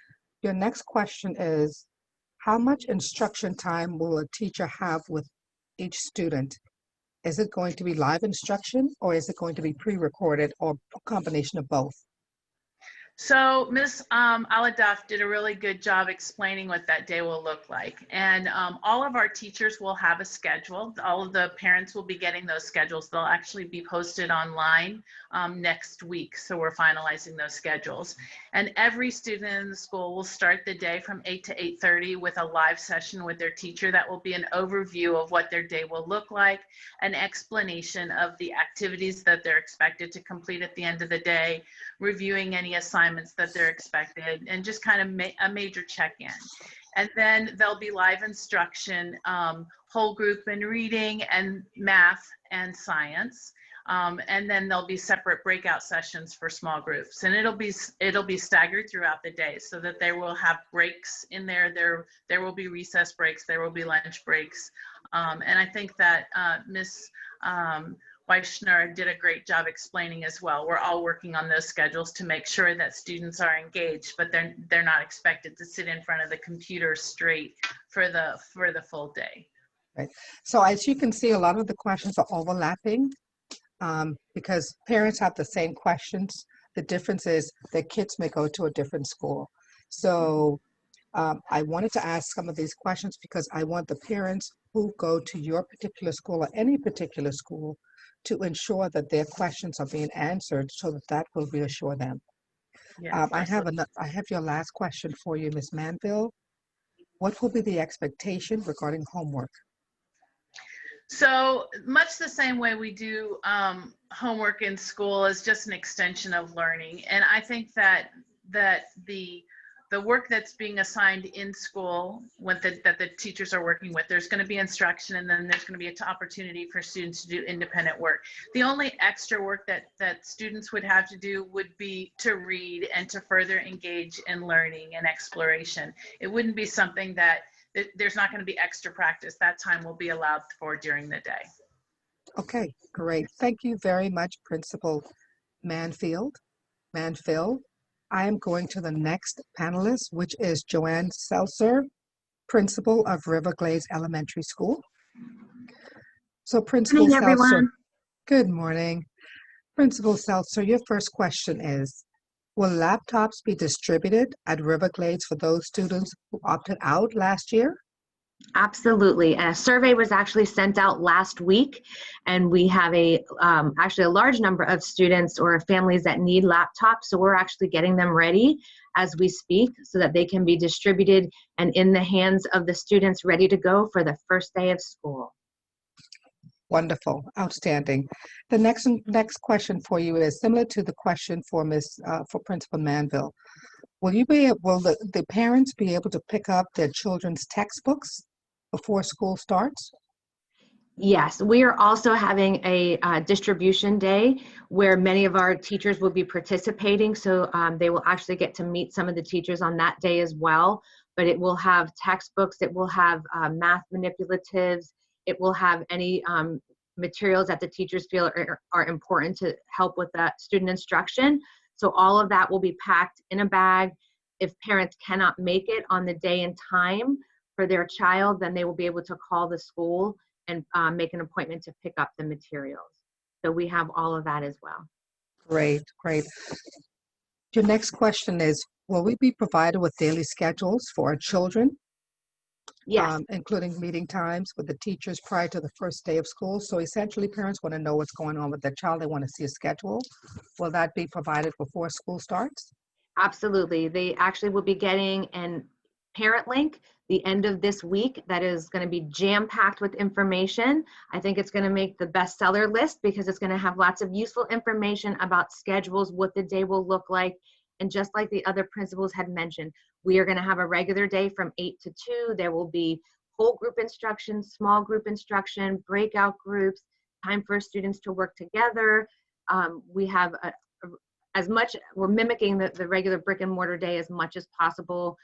Your next question is, how much instruction time will a teacher have with each student? Is it going to be live instruction, or is it going to be pre-recorded, or a combination of both? So Ms. Aladaf did a really good job explaining what that day will look like. And all of our teachers will have a schedule. All of the parents will be getting those schedules. They'll actually be posted online next week. So we're finalizing those schedules. And every student in the school will start the day from 8 to 8:30 with a live session with their teacher. That will be an overview of what their day will look like, an explanation of the activities that they're expected to complete at the end of the day, reviewing any assignments that they're expected, and just kind of a major check-in. And then there'll be live instruction, whole group in reading and math and science. And then there'll be separate breakout sessions for small groups, and it'll be staggered throughout the day so that they will have breaks in there. There will be recess breaks, there will be lunch breaks. And I think that Ms. Weichner did a great job explaining as well. We're all working on those schedules to make sure that students are engaged, but they're not expected to sit in front of the computer straight for the full day. Right. So as you can see, a lot of the questions are overlapping because parents have the same questions. The difference is their kids may go to a different school. So I wanted to ask some of these questions because I want the parents who go to your particular school or any particular school to ensure that their questions are being answered so that will reassure them. Yes, I have your last question for you, Ms. Manville. what will be the expectation regarding homework? So much the same way we do homework in school is just an extension of learning. And I think that the work that's being assigned in school that the teachers are working with, there's going to be instruction, and then there's going to be an opportunity for students to do independent work. The only extra work that students would have to do would be to read and to further engage in learning and exploration. It wouldn't be something that there's not going to be extra practice. That time will be allowed for during the day. Okay, great. Thank you very much, Principal Manfield. I am going to the next panelist, which is Joanne Seltzer, Principal of Riverglades Elementary School. So Principal Good morning, Seltzer, everyone. good morning. Principal Seltzer, your first question is, will laptops be distributed at Riverglades for those students who opted out last year? Absolutely. A survey was actually sent out last week, and we have actually a large number of students or families that need laptops. So we're actually getting them ready as we speak so that they can be distributed and in the hands of the students ready to go for the first day of school. Wonderful, outstanding. The next question for you is similar to the question for Principal Manville. Will the parents be able to pick up their children's textbooks before school starts? Yes, we are also having a distribution day where many of our teachers will be participating. So they will actually get to meet some of the teachers on that day as well. But it will have textbooks, it will have math manipulatives, it will have any materials that the teachers feel are important to help with that student instruction. So all of that will be packed in a bag. If parents cannot make it on the day and time for their child, then they will be able to call the school and make an appointment to pick up the materials. So we have all of that as well. Great, great. Your next question is, will we be provided with daily schedules for our children? Yes. Including meeting times with the teachers prior to the first day of school. So essentially parents want to know what's going on with their child. They want to see a schedule. Will that be provided before school starts? Absolutely. They actually will be getting an parent link the end of this week that is going to be jam-packed with information. I think it's going to make the bestseller list because it's going to have lots of useful information about schedules, what the day will look like. And just like the other principals had mentioned, we are going to have a regular day from 8 to 2. There will be whole group instruction, small group instruction, breakout groups, time for students to work together. We have we're mimicking the regular brick and mortar day as much as possible.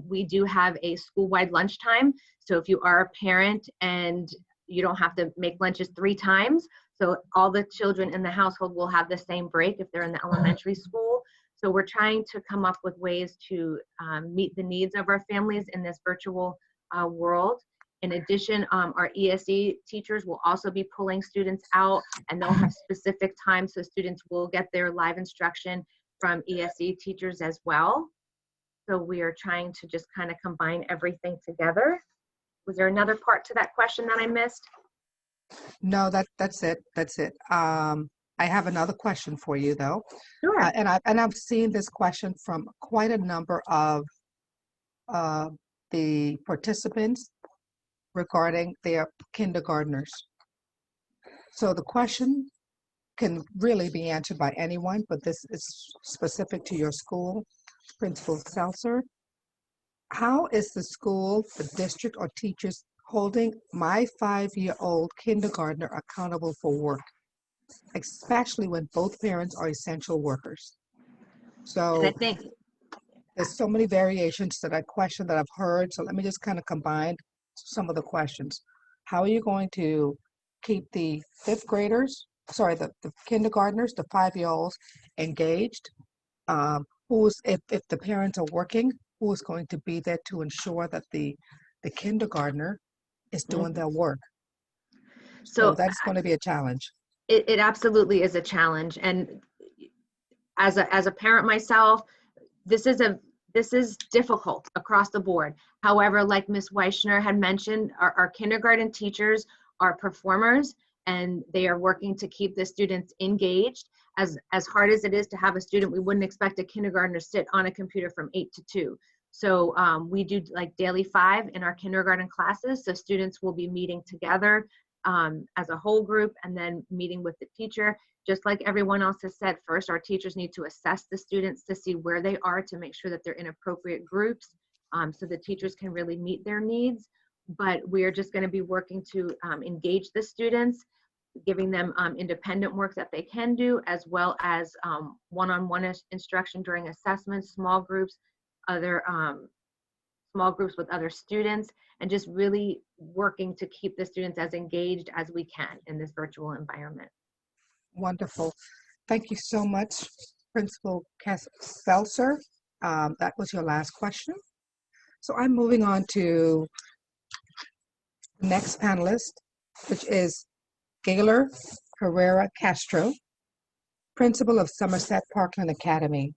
We do have a school-wide lunchtime. So if you are a parent and you don't have to make lunches 3 times, so all the children in the household will have the same break if they're in the elementary school. So we're trying to come up with ways to meet the needs of our families in this virtual world. In addition, our ESE teachers will also be pulling students out, and they'll have specific times so students will get their live instruction from ESE teachers as well. So we are trying to just kind of combine everything together. Was there another part to that question that I missed? No, that's it. That's it. I have another question for you though. Sure. And I've seen this question from quite a number of the participants regarding their kindergartners. So the question can really be answered by anyone, but this is specific to your school. Principal Seltzer, how is the school, the district, or teachers holding my 5-year-old kindergartner accountable for work, especially when both parents are essential workers? So And I think there's so many variations to that question that I've heard. So let me just kind of combine some of the questions. How are you going to keep the the kindergartners, the 5-year-olds engaged? If the parents are working, who is going to be there to ensure that the kindergartner is doing their work? So that's going to be a challenge. It absolutely is a challenge. And as a parent myself, this is difficult across the board. However, like Ms. Weischner had mentioned, our kindergarten teachers are performers, and they are working to keep the students engaged. As hard as it is to have a student, we wouldn't expect a kindergartner to sit on a computer from 8 to 2. So we do like daily 5 in our kindergarten classes. So students will be meeting together as a whole group and then meeting with the teacher. Just like everyone else has said, first our teachers need to assess the students to see where they are to make sure that they're in appropriate groups so the teachers can really meet their needs. But we are just going to be working to engage the students, giving them independent work that they can do, as well as one-on-one instruction during assessments, small groups, other small groups with other students, and just really working to keep the students as engaged as we can in this virtual environment. Wonderful. Thank you so much, Principal Seltzer. That was your last question. So I'm moving on to the next panelist, which is Gaylor Herrera Castro, Principal of Somerset Parkland Academy.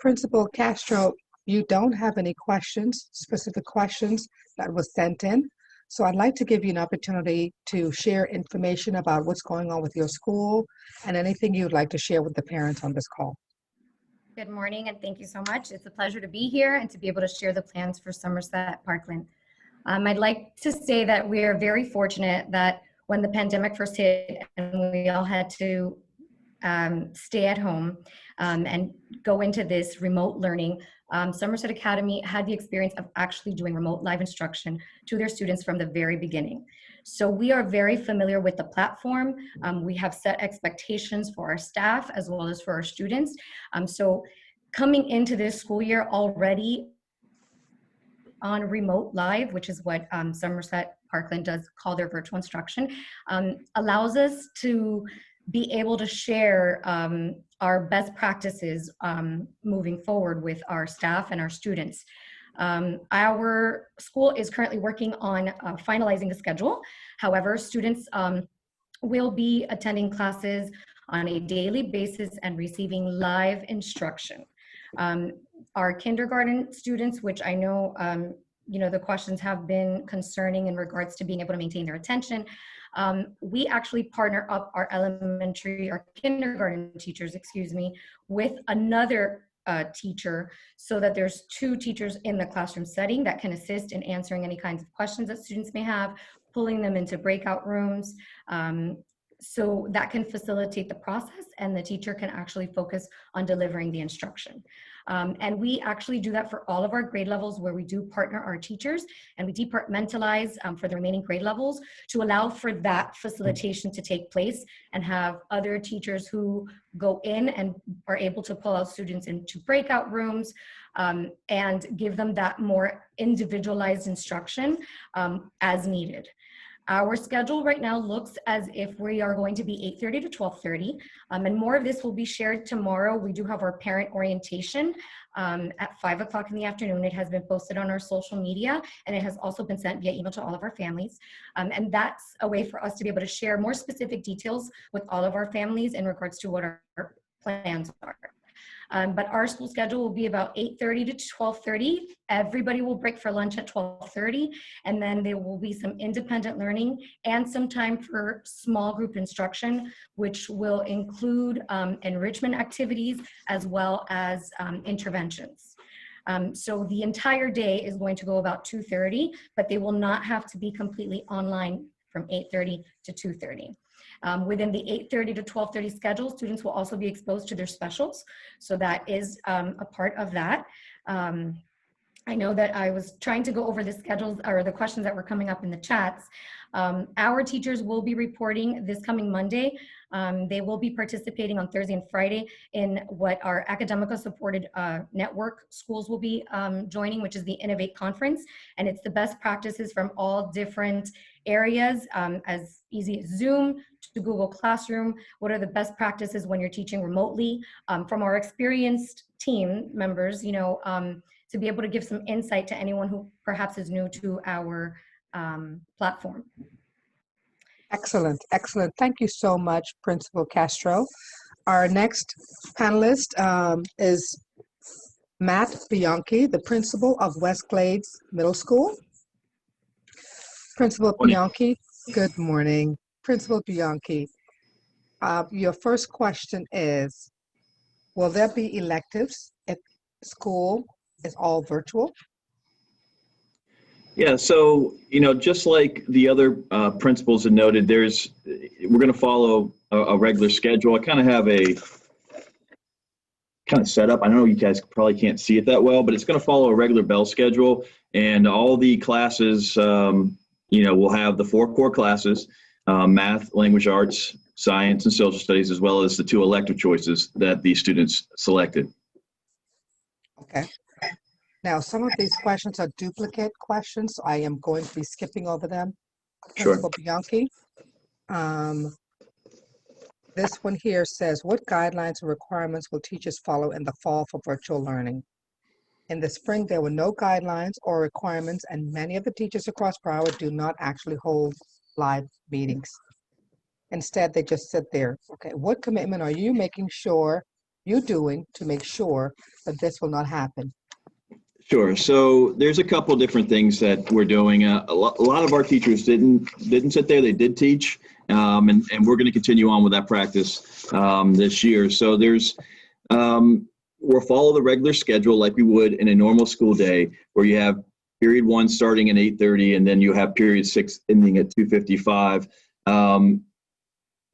Principal Castro, you don't have any questions, specific questions that was sent in. So I'd like to give you an opportunity to share information about what's going on with your school and anything you'd like to share with the parents on this call. Good morning and thank you so much. It's a pleasure to be here and to be able to share the plans for Somerset Parkland. I'd like to say that we are very fortunate that when the pandemic first hit and we all had to stay at home and go into this remote learning, Somerset Academy had the experience of actually doing remote live instruction to their students from the very beginning. So we are very familiar with the platform. We have set expectations for our staff as well as for our students. So coming into this school year already on remote live, which is what Somerset Parkland does call their virtual instruction, allows us to be able to share our best practices moving forward with our staff and our students. Our school is currently working on finalizing the schedule. However, students will be attending classes on a daily basis and receiving live instruction. Our kindergarten students, which I know the questions have been concerning in regards to being able to maintain their attention, we actually partner up our kindergarten teachers, with another teacher so that there's 2 teachers in the classroom setting that can assist in answering any kinds of questions that students may have, pulling them into breakout rooms. So that can facilitate the process and the teacher can actually focus on delivering the instruction. And we actually do that for all of our grade levels where we do partner our teachers and we departmentalize for the remaining grade levels to allow for that facilitation to take place and have other teachers who go in and are able to pull out students into breakout rooms and give them that more individualized instruction as needed. Our schedule right now looks as if we are going to be 8:30 to 12:30, and more of this will be shared tomorrow. We do have our parent orientation at 5 o'clock in the afternoon. It has been posted on our social media, and it has also been sent via email to all of our families. And that's a way for us to be able to share more specific details with all of our families in regards to what our plans are. But our school schedule will be about 8:30 to 12:30. Everybody will break for lunch at 12:30, and then there will be some independent learning and some time for small group instruction, which will include enrichment activities as well as interventions. So the entire day is going to go about 2:30, but they will not have to be completely online from 8:30 to 2:30. Within the 8:30 to 12:30 schedule, students will also be exposed to their specials. So that is a part of that. I know that I was trying to go over the schedules or the questions that were coming up in the chats. Our teachers will be reporting this coming Monday. They will be participating on Thursday and Friday in what our academically supported network schools will be joining, which is the Innovate Conference. And it's the best practices from all different areas, as easy as Zoom to Google Classroom. What are the best practices when you're teaching remotely? From our experienced team members, to be able to give some insight to anyone who perhaps is new to our platform. Excellent, excellent. Thank you so much, Principal Castro. Our next panelist is Matt Bianchi, the principal of West Glades Middle School. Principal Bianchi, good morning. Principal Bianchi, your first question is, will there be electives at school is all virtual? Yeah, so, just like the other principals had noted, we're going to follow a regular schedule. I kind of have a setup. I know you guys probably can't see it that well, but it's going to follow a regular bell schedule, and all the classes, we'll have the 4 core classes, math, language arts, science, and social studies, as well as the 2 elective choices that the students selected. Okay. Now, some of these questions are duplicate questions. So I am going to be skipping over them. Sure. Principal Bianchi. This one here says, what guidelines or requirements will teachers follow in the fall for virtual learning? In the spring, there were no guidelines or requirements, and many of the teachers across Broward do not actually hold live meetings. Instead, they just sit there. Okay, what commitment are you doing to make sure that this will not happen? Sure. So there's a couple different things that we're doing. A lot of our teachers didn't sit there. They did teach, and we're going to continue on with that practice this year. So we'll follow the regular schedule like we would in a normal school day, where you have period 1 starting at 8:30, and then you have period 6 ending at 2:55.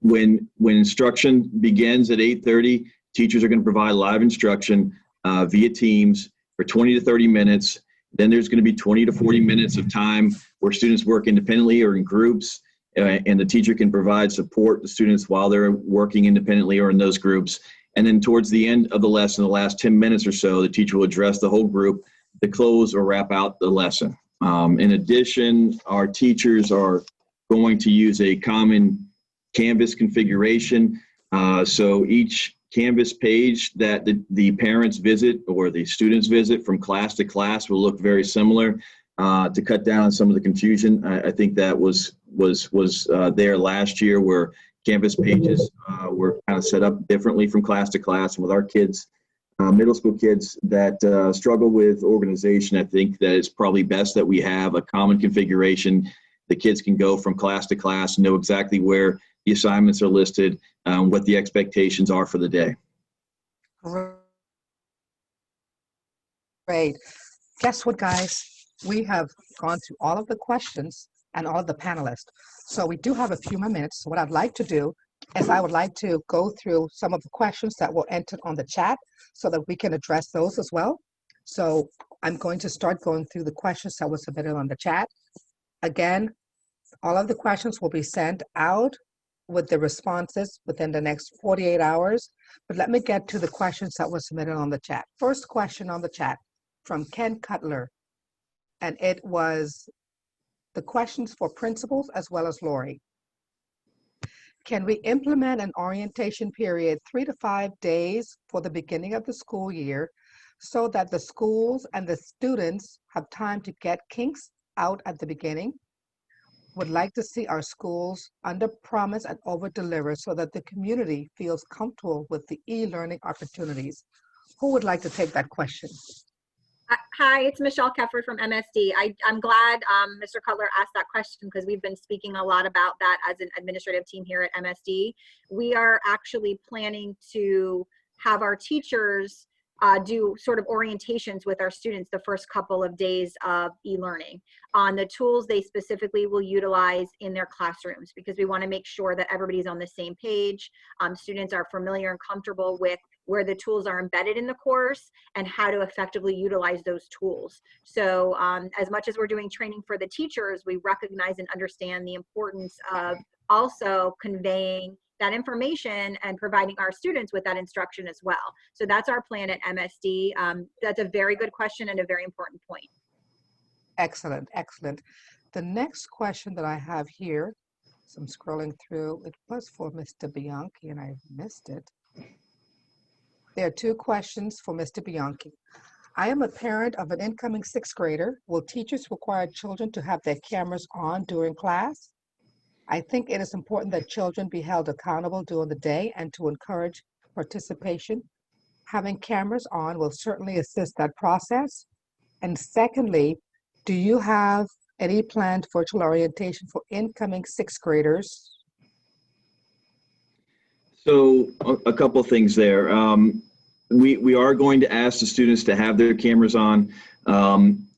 When instruction begins at 8:30, teachers are going to provide live instruction via Teams for 20 to 30 minutes. Then there's going to be 20 to 40 minutes of time where students work independently or in groups, and the teacher can provide support to students while they're working independently or in those groups. And then towards the end of the lesson, the last 10 minutes or so, the teacher will address the whole group to close or wrap out the lesson. In addition, our teachers are going to use a common Canvas configuration. So each Canvas page that the parents visit or the students visit from class to class will look very similar to cut down on some of the confusion. I think that was there last year, where Canvas pages were kind of set up differently from class to class. And with our kids, middle school kids that struggle with organization, I think that it's probably best that we have a common configuration. The kids can go from class to class, know exactly where the assignments are listed, what the expectations are for the day. Great. Guess what, guys? We have gone through all of the questions and all of the panelists. So we do have a few more minutes. So what I'd like to do is I would like to go through some of the questions that were entered on the chat so that we can address those as well. So I'm going to start going through the questions that were submitted on the chat. Again, all of the questions will be sent out with the responses within the next 48 hours. But let me get to the questions that were submitted on the chat. First question on the chat from Ken Cutler. And it was the questions for principals as well as Lori. Can we implement an orientation period 3 to 5 days for the beginning of the school year so that the schools and the students have time to get kinks out at the beginning? Would like to see our schools under promise and over deliver so that the community feels comfortable with the e-learning opportunities. Who would like to take that question? Hi, it's Michelle Keffer from MSD. I'm glad Mr. Cutler asked that question, because we've been speaking a lot about that as an administrative team here at MSD. We are actually planning to have our teachers do sort of orientations with our students the first couple of days of e-learning on the tools they specifically will utilize in their classrooms, because we want to make sure that everybody's on the same page. Students are familiar and comfortable with where the tools are embedded in the course and how to effectively utilize those tools. So as much as we're doing training for the teachers, we recognize and understand the importance of also conveying that information and providing our students with that instruction as well. So that's our plan at MSD. That's a very good question and a very important point. Excellent, excellent. The next question that I have here, so I'm scrolling through, it was for Mr. Bianchi and I missed it. There are 2 questions for Mr. Bianchi. I am a parent of an incoming 6th grader. Will teachers require children to have their cameras on during class? I think it is important that children be held accountable during the day and to encourage participation. Having cameras on will certainly assist that process. And secondly, do you have any planned virtual orientation for incoming 6th graders? So a couple things there. we are going to ask the students to have their cameras on.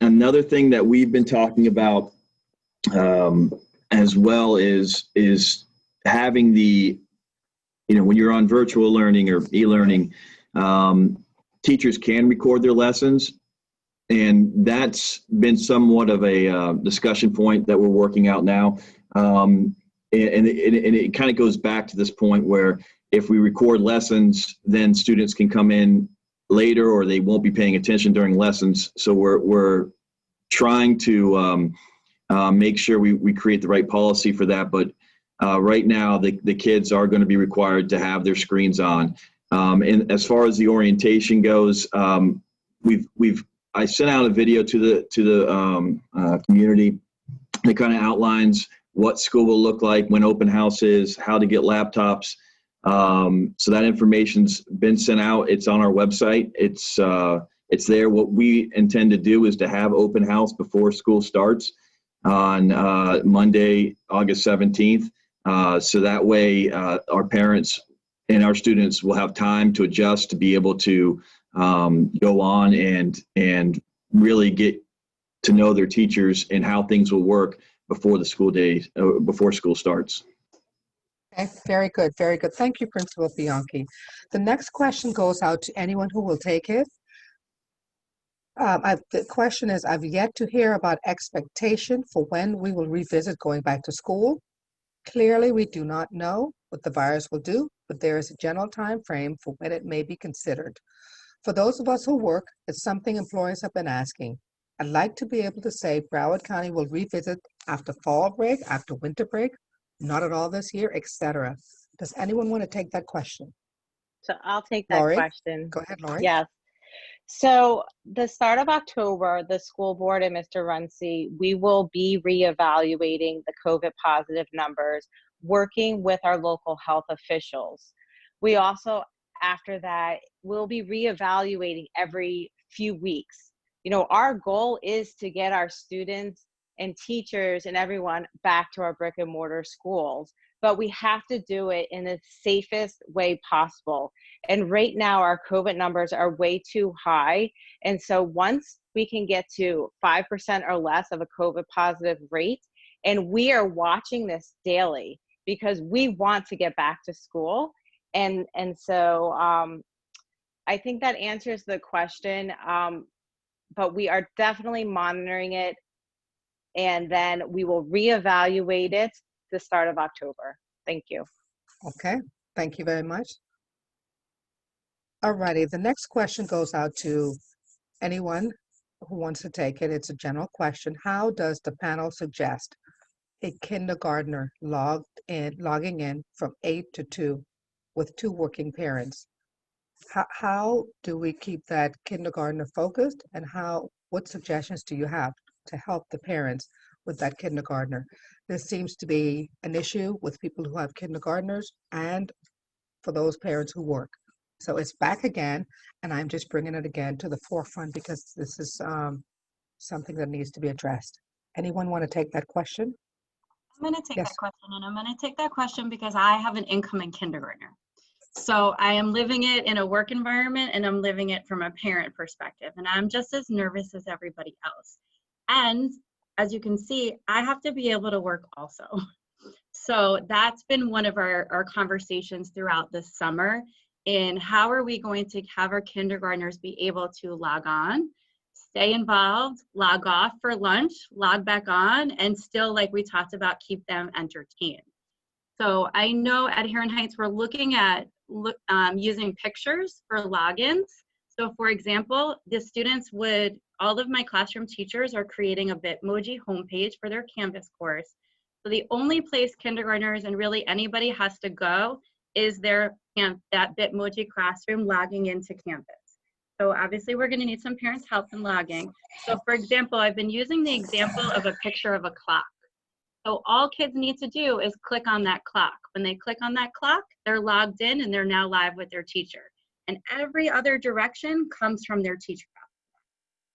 Another thing that we've been talking about as well is having the, when you're on virtual learning or e-learning, teachers can record their lessons. And that's been somewhat of a discussion point that we're working out now. And it kind of goes back to this point where if we record lessons, then students can come in later or they won't be paying attention during lessons. So we're trying to make sure we create the right policy for that. But right now, the kids are going to be required to have their screens on. And as far as the orientation goes, I sent out a video to the community that kind of outlines what school will look like when open house is, how to get laptops. So that information's been sent out. It's on our website. It's there. What we intend to do is to have open house before school starts on Monday, August 17th. So that way our parents and our students will have time to adjust to be able to go on and really get to know their teachers and how things will work before the school day, before school starts. Okay, very good, very good. Thank you, Principal Bianchi. The next question goes out to anyone who will take it. The question is, I've yet to hear about expectation for when we will revisit going back to school. Clearly, we do not know what the virus will do, but there is a general time frame for when it may be considered. For those of us who work, it's something employers have been asking. I'd like to be able to say Broward County will revisit after fall break, after winter break, not at all this year, etc. Does anyone want to take that question? So I'll take that Lori? question. Go ahead, Lori. Yes. So the start of October, the school board and Mr. Runcie, we will be reevaluating the COVID positive numbers, working with our local health officials. We also, after that, will be reevaluating every few weeks. Our goal is to get our students and teachers and everyone back to our brick and mortar schools, but we have to do it in the safest way possible. And right now our COVID numbers are way too high. And so once we can get to 5% or less of a COVID positive rate, and we are watching this daily because we want to get back to school. And so I think that answers the question, but we are definitely monitoring it. And then we will reevaluate it the start of October. Thank you. Okay, thank you very much. All righty, the next question goes out to anyone who wants to take it. It's a general question. How does the panel suggest a kindergartner logging in from 8 to 2 with 2 working parents? How do we keep that kindergartner focused, and what suggestions do you have to help the parents with that kindergartner? This seems to be an issue with people who have kindergartners and for those parents who work. So it's back again, and I'm just bringing it again to the forefront because this is something that needs to be addressed. Anyone want to take that question? I'm going to take Yes. that question, and I'm going to take that question because I have an incoming kindergartner. So I am living it in a work environment, and I'm living it from a parent perspective, and I'm just as nervous as everybody else. And as you can see, I have to be able to work also. So that's been one of our conversations throughout the summer in how are we going to have our kindergartners be able to log on, stay involved, log off for lunch, log back on, and still, like we talked about, keep them entertained. So I know at Heron Heights, we're looking at using pictures for logins. So for example, the students all of my classroom teachers are creating a Bitmoji homepage for their Canvas course. So the only place kindergartners and really anybody has to go is that Bitmoji classroom logging into Canvas. So obviously we're gonna need some parents' help in logging. So for example, I've been using the example of a picture of a clock. So all kids need to do is click on that clock. When they click on that clock, they're logged in and they're now live with their teacher. And every other direction comes from their teacher.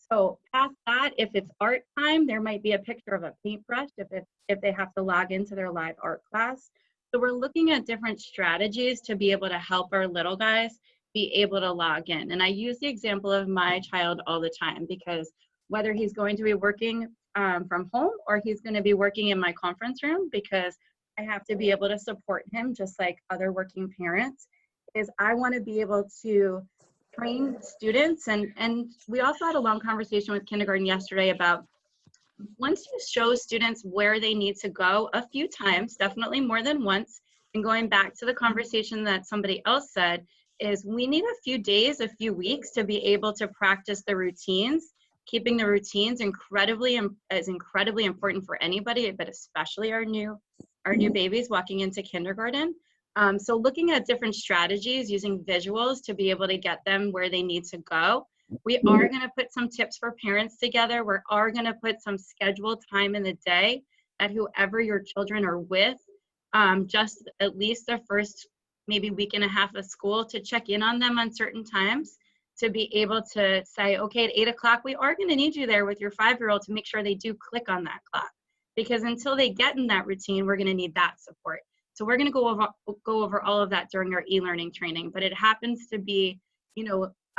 So past that, if it's art time, there might be a picture of a paintbrush if they have to log into their live art class. So we're looking at different strategies to be able to help our little guys be able to log in. And I use the example of my child all the time, because whether he's going to be working from home or he's going to be working in my conference room, because I have to be able to support him just like other working parents, is I want to be able to train students. And we also had a long conversation with kindergarten yesterday about, once you show students where they need to go a few times, definitely more than once, and going back to the conversation that somebody else said, is we need a few days, a few weeks to be able to practice the routines. Keeping the routines is incredibly important for anybody, but especially our new babies walking into kindergarten. So looking at different strategies, using visuals to be able to get them where they need to go. We are going to put some tips for parents together. We are going to put some scheduled time in the day that whoever your children are with, just at least the first maybe week and a half of school, to check in on them on certain times, to be able to say, okay, at 8 o'clock, we are going to need you there with your 5-year-old to make sure they do click on that clock. Because until they get in that routine, we're going to need that support. So we're going to go over all of that during our e-learning training, but it happens to be,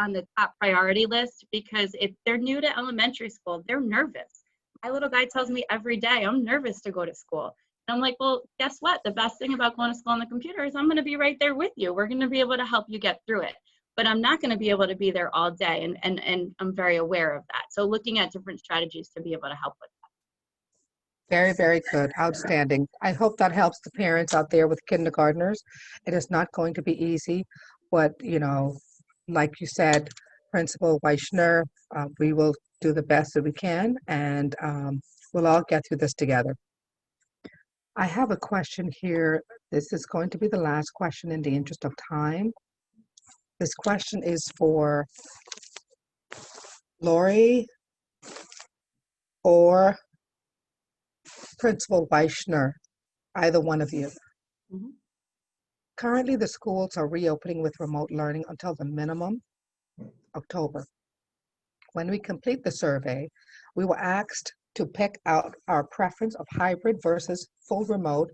on the top priority list, because if they're new to elementary school, they're nervous. My little guy tells me every day, I'm nervous to go to school. And I'm like, well, guess what? The best thing about going to school on the computer is I'm going to be right there with you. We're going to be able to help you get through it. But I'm not going to be able to be there all day. And I'm very aware of that. So looking at different strategies to be able to help with that. Very, very good. Outstanding. I hope that helps the parents out there with kindergartners. It is not going to be easy, but, like you said, Principal Weichner, we will do the best that we can, and we'll all get through this together. I have a question here. This is going to be the last question in the interest of time. This question is for Lori or Principal Weichner, either one of you. Mhm. Currently, the schools are reopening with remote learning until the minimum October. When we complete the survey, we were asked to pick out our preference of hybrid versus full remote,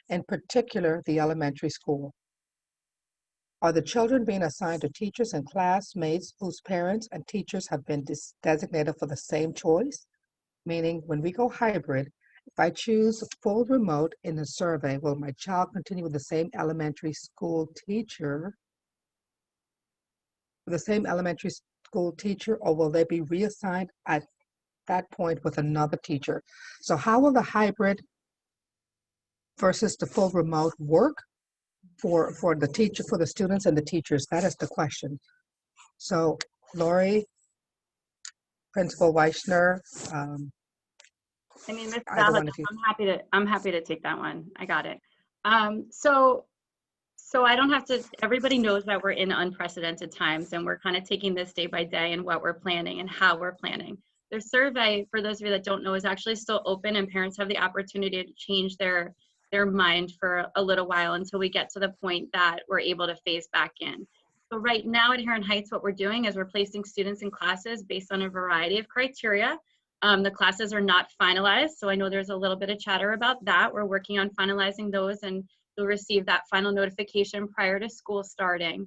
in particular the elementary school. Are the children being assigned to teachers and classmates whose parents and teachers have been designated for the same choice? Meaning, when we go hybrid, if I choose full remote in the survey, will my child continue with the same elementary school teacher, or will they be reassigned at that point with another teacher? So how will the hybrid versus the full remote work for the teacher, for the students and the teachers? That is the question. So Lori, Principal Weichner, I mean, Ms. either one Valid, of you. I'm happy to take that one. I got it. So I don't have to, everybody knows that we're in unprecedented times, and we're kind of taking this day by day and what we're planning and how we're planning. The survey, for those of you that don't know, is actually still open, and parents have the opportunity to change their mind for a little while until we get to the point that we're able to phase back in. So right now at Heron Heights, what we're doing is we're placing students in classes based on a variety of criteria. The classes are not finalized, so I know there's a little bit of chatter about that. We're working on finalizing those, and you'll receive that final notification prior to school starting.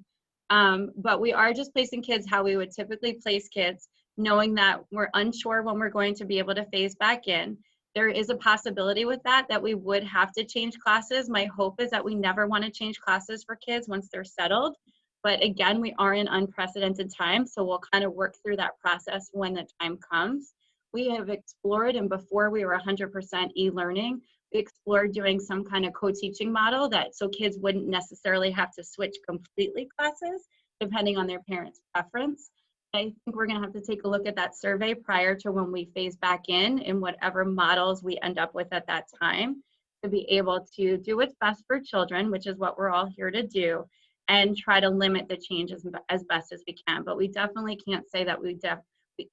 But we are just placing kids how we would typically place kids, knowing that we're unsure when we're going to be able to phase back in. There is a possibility with that we would have to change classes. My hope is that we never want to change classes for kids once they're settled. But again, we are in unprecedented times, so we'll kind of work through that process when the time comes. We have explored, and before we were 100% e-learning, we explored doing some kind of co-teaching model so kids wouldn't necessarily have to switch completely classes depending on their parents' preference. I think we're going to have to take a look at that survey prior to when we phase back in whatever models we end up with at that time, to be able to do what's best for children, which is what we're all here to do, and try to limit the changes as best as we can. But we definitely can't say that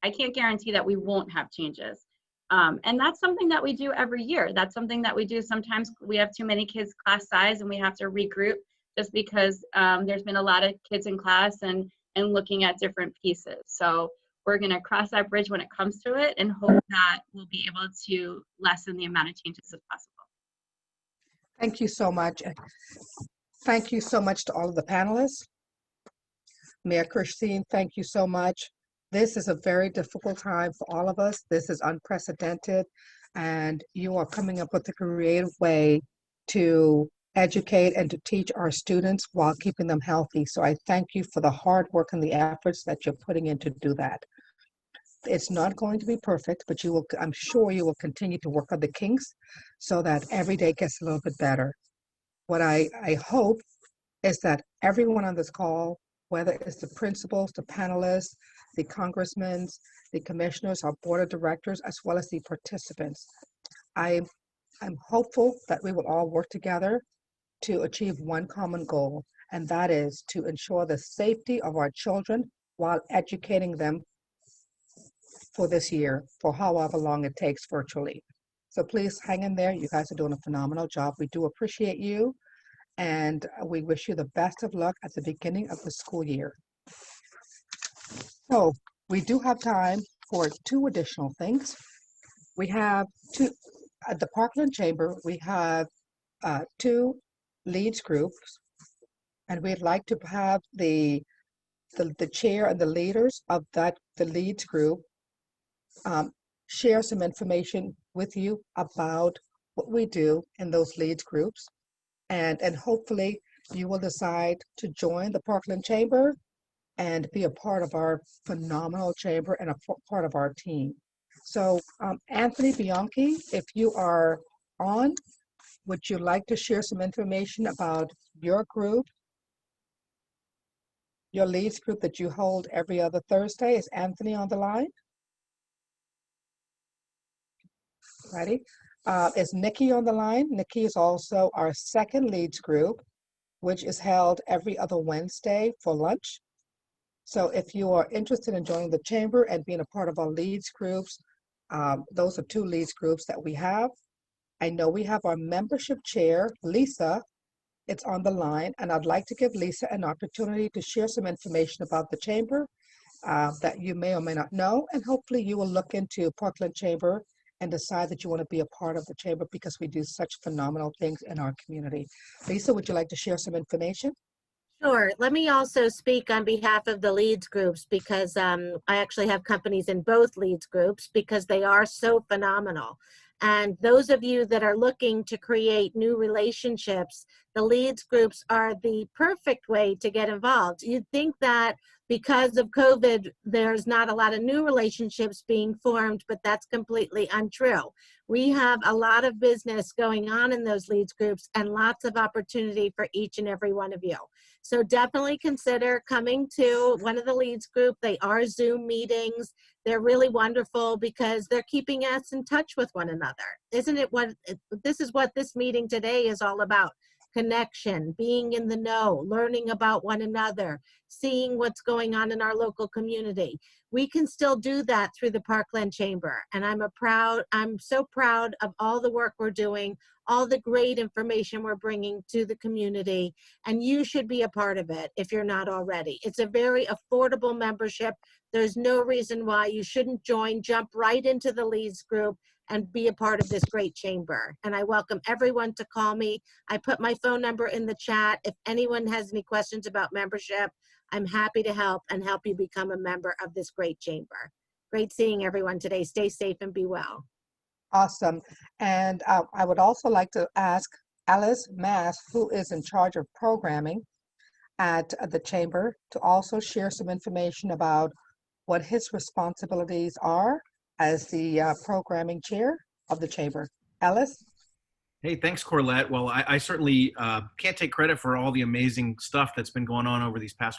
I can't guarantee that we won't have changes. And that's something that we do every year. That's something that we do. Sometimes we have too many kids class size and we have to regroup just because there's been a lot of kids in class and looking at different pieces. So we're going to cross that bridge when it comes to it and hope that we'll be able to lessen the amount of changes as possible. Thank you so much. Thank you so much to all of the panelists. Mayor Christine, thank you so much. This is a very difficult time for all of us. This is unprecedented, and you are coming up with a creative way to educate and to teach our students while keeping them healthy. So I thank you for the hard work and the efforts that you're putting in to do that. It's not going to be perfect, but you will, I'm sure you will continue to work on the kinks so that every day gets a little bit better. What I hope is that everyone on this call, whether it's the principals, the panelists, the congressmen, the commissioners, our board of directors, as well as the participants, I'm hopeful that we will all work together to achieve one common goal, and that is to ensure the safety of our children while educating them for this year, for however long it takes virtually. So please hang in there. You guys are doing a phenomenal job. We do appreciate you, and we wish you the best of luck at the beginning of the school year. So we do have time for two additional things. We have two, at the Parkland Chamber, we have two leads groups, and we'd like to have the chair and the leaders of the leads group share some information with you about what we do in those leads groups. And hopefully you will decide to join the Parkland Chamber and be a part of our phenomenal chamber and a part of our team. So Anthony Bianchi, if you are on, would you like to share some information about your group, your leads group that you hold every other Thursday? Is Anthony on the line? Ready? Is Nikki on the line? Nikki is also our second leads group, which is held every other Wednesday for lunch. So if you are interested in joining the chamber and being a part of our leads groups, those are two leads groups that we have. I know we have our membership chair, Lisa. It's on the line, and I'd like to give Lisa an opportunity to share some information about the chamber that you may or may not know, and hopefully you will look into Parkland Chamber and decide that you want to be a part of the chamber because we do such phenomenal things in our community. Lisa, would you like to share some information? Sure. Let me also speak on behalf of the leads groups because I actually have companies in both leads groups because they are so phenomenal. And those of you that are looking to create new relationships, the leads groups are the perfect way to get involved. You'd think that because of COVID, there's not a lot of new relationships being formed, but that's completely untrue. We have a lot of business going on in those leads groups and lots of opportunity for each and every one of you. So definitely consider coming to one of the leads group. They are Zoom meetings. They're really wonderful because they're keeping us in touch with one another. Isn't it this is what this meeting today is all about. Connection, being in the know, learning about one another, seeing what's going on in our local community. We can still do that through the Parkland Chamber. And I'm so proud of all the work we're doing, all the great information we're bringing to the community, and you should be a part of it if you're not already. It's a very affordable membership. There's no reason why you shouldn't join, jump right into the leads group and be a part of this great chamber. And I welcome everyone to call me. I put my phone number in the chat. If anyone has any questions about membership, I'm happy to help and help you become a member of this great chamber. Great seeing everyone today. Stay safe and be well. Awesome. And I would also like to ask Alice Mass, who is in charge of programming at the chamber, to also share some information about what his responsibilities are as the programming chair of the chamber. Alice? Hey, thanks, Corlette. Well, I certainly can't take credit for all the amazing stuff that's been going on over these past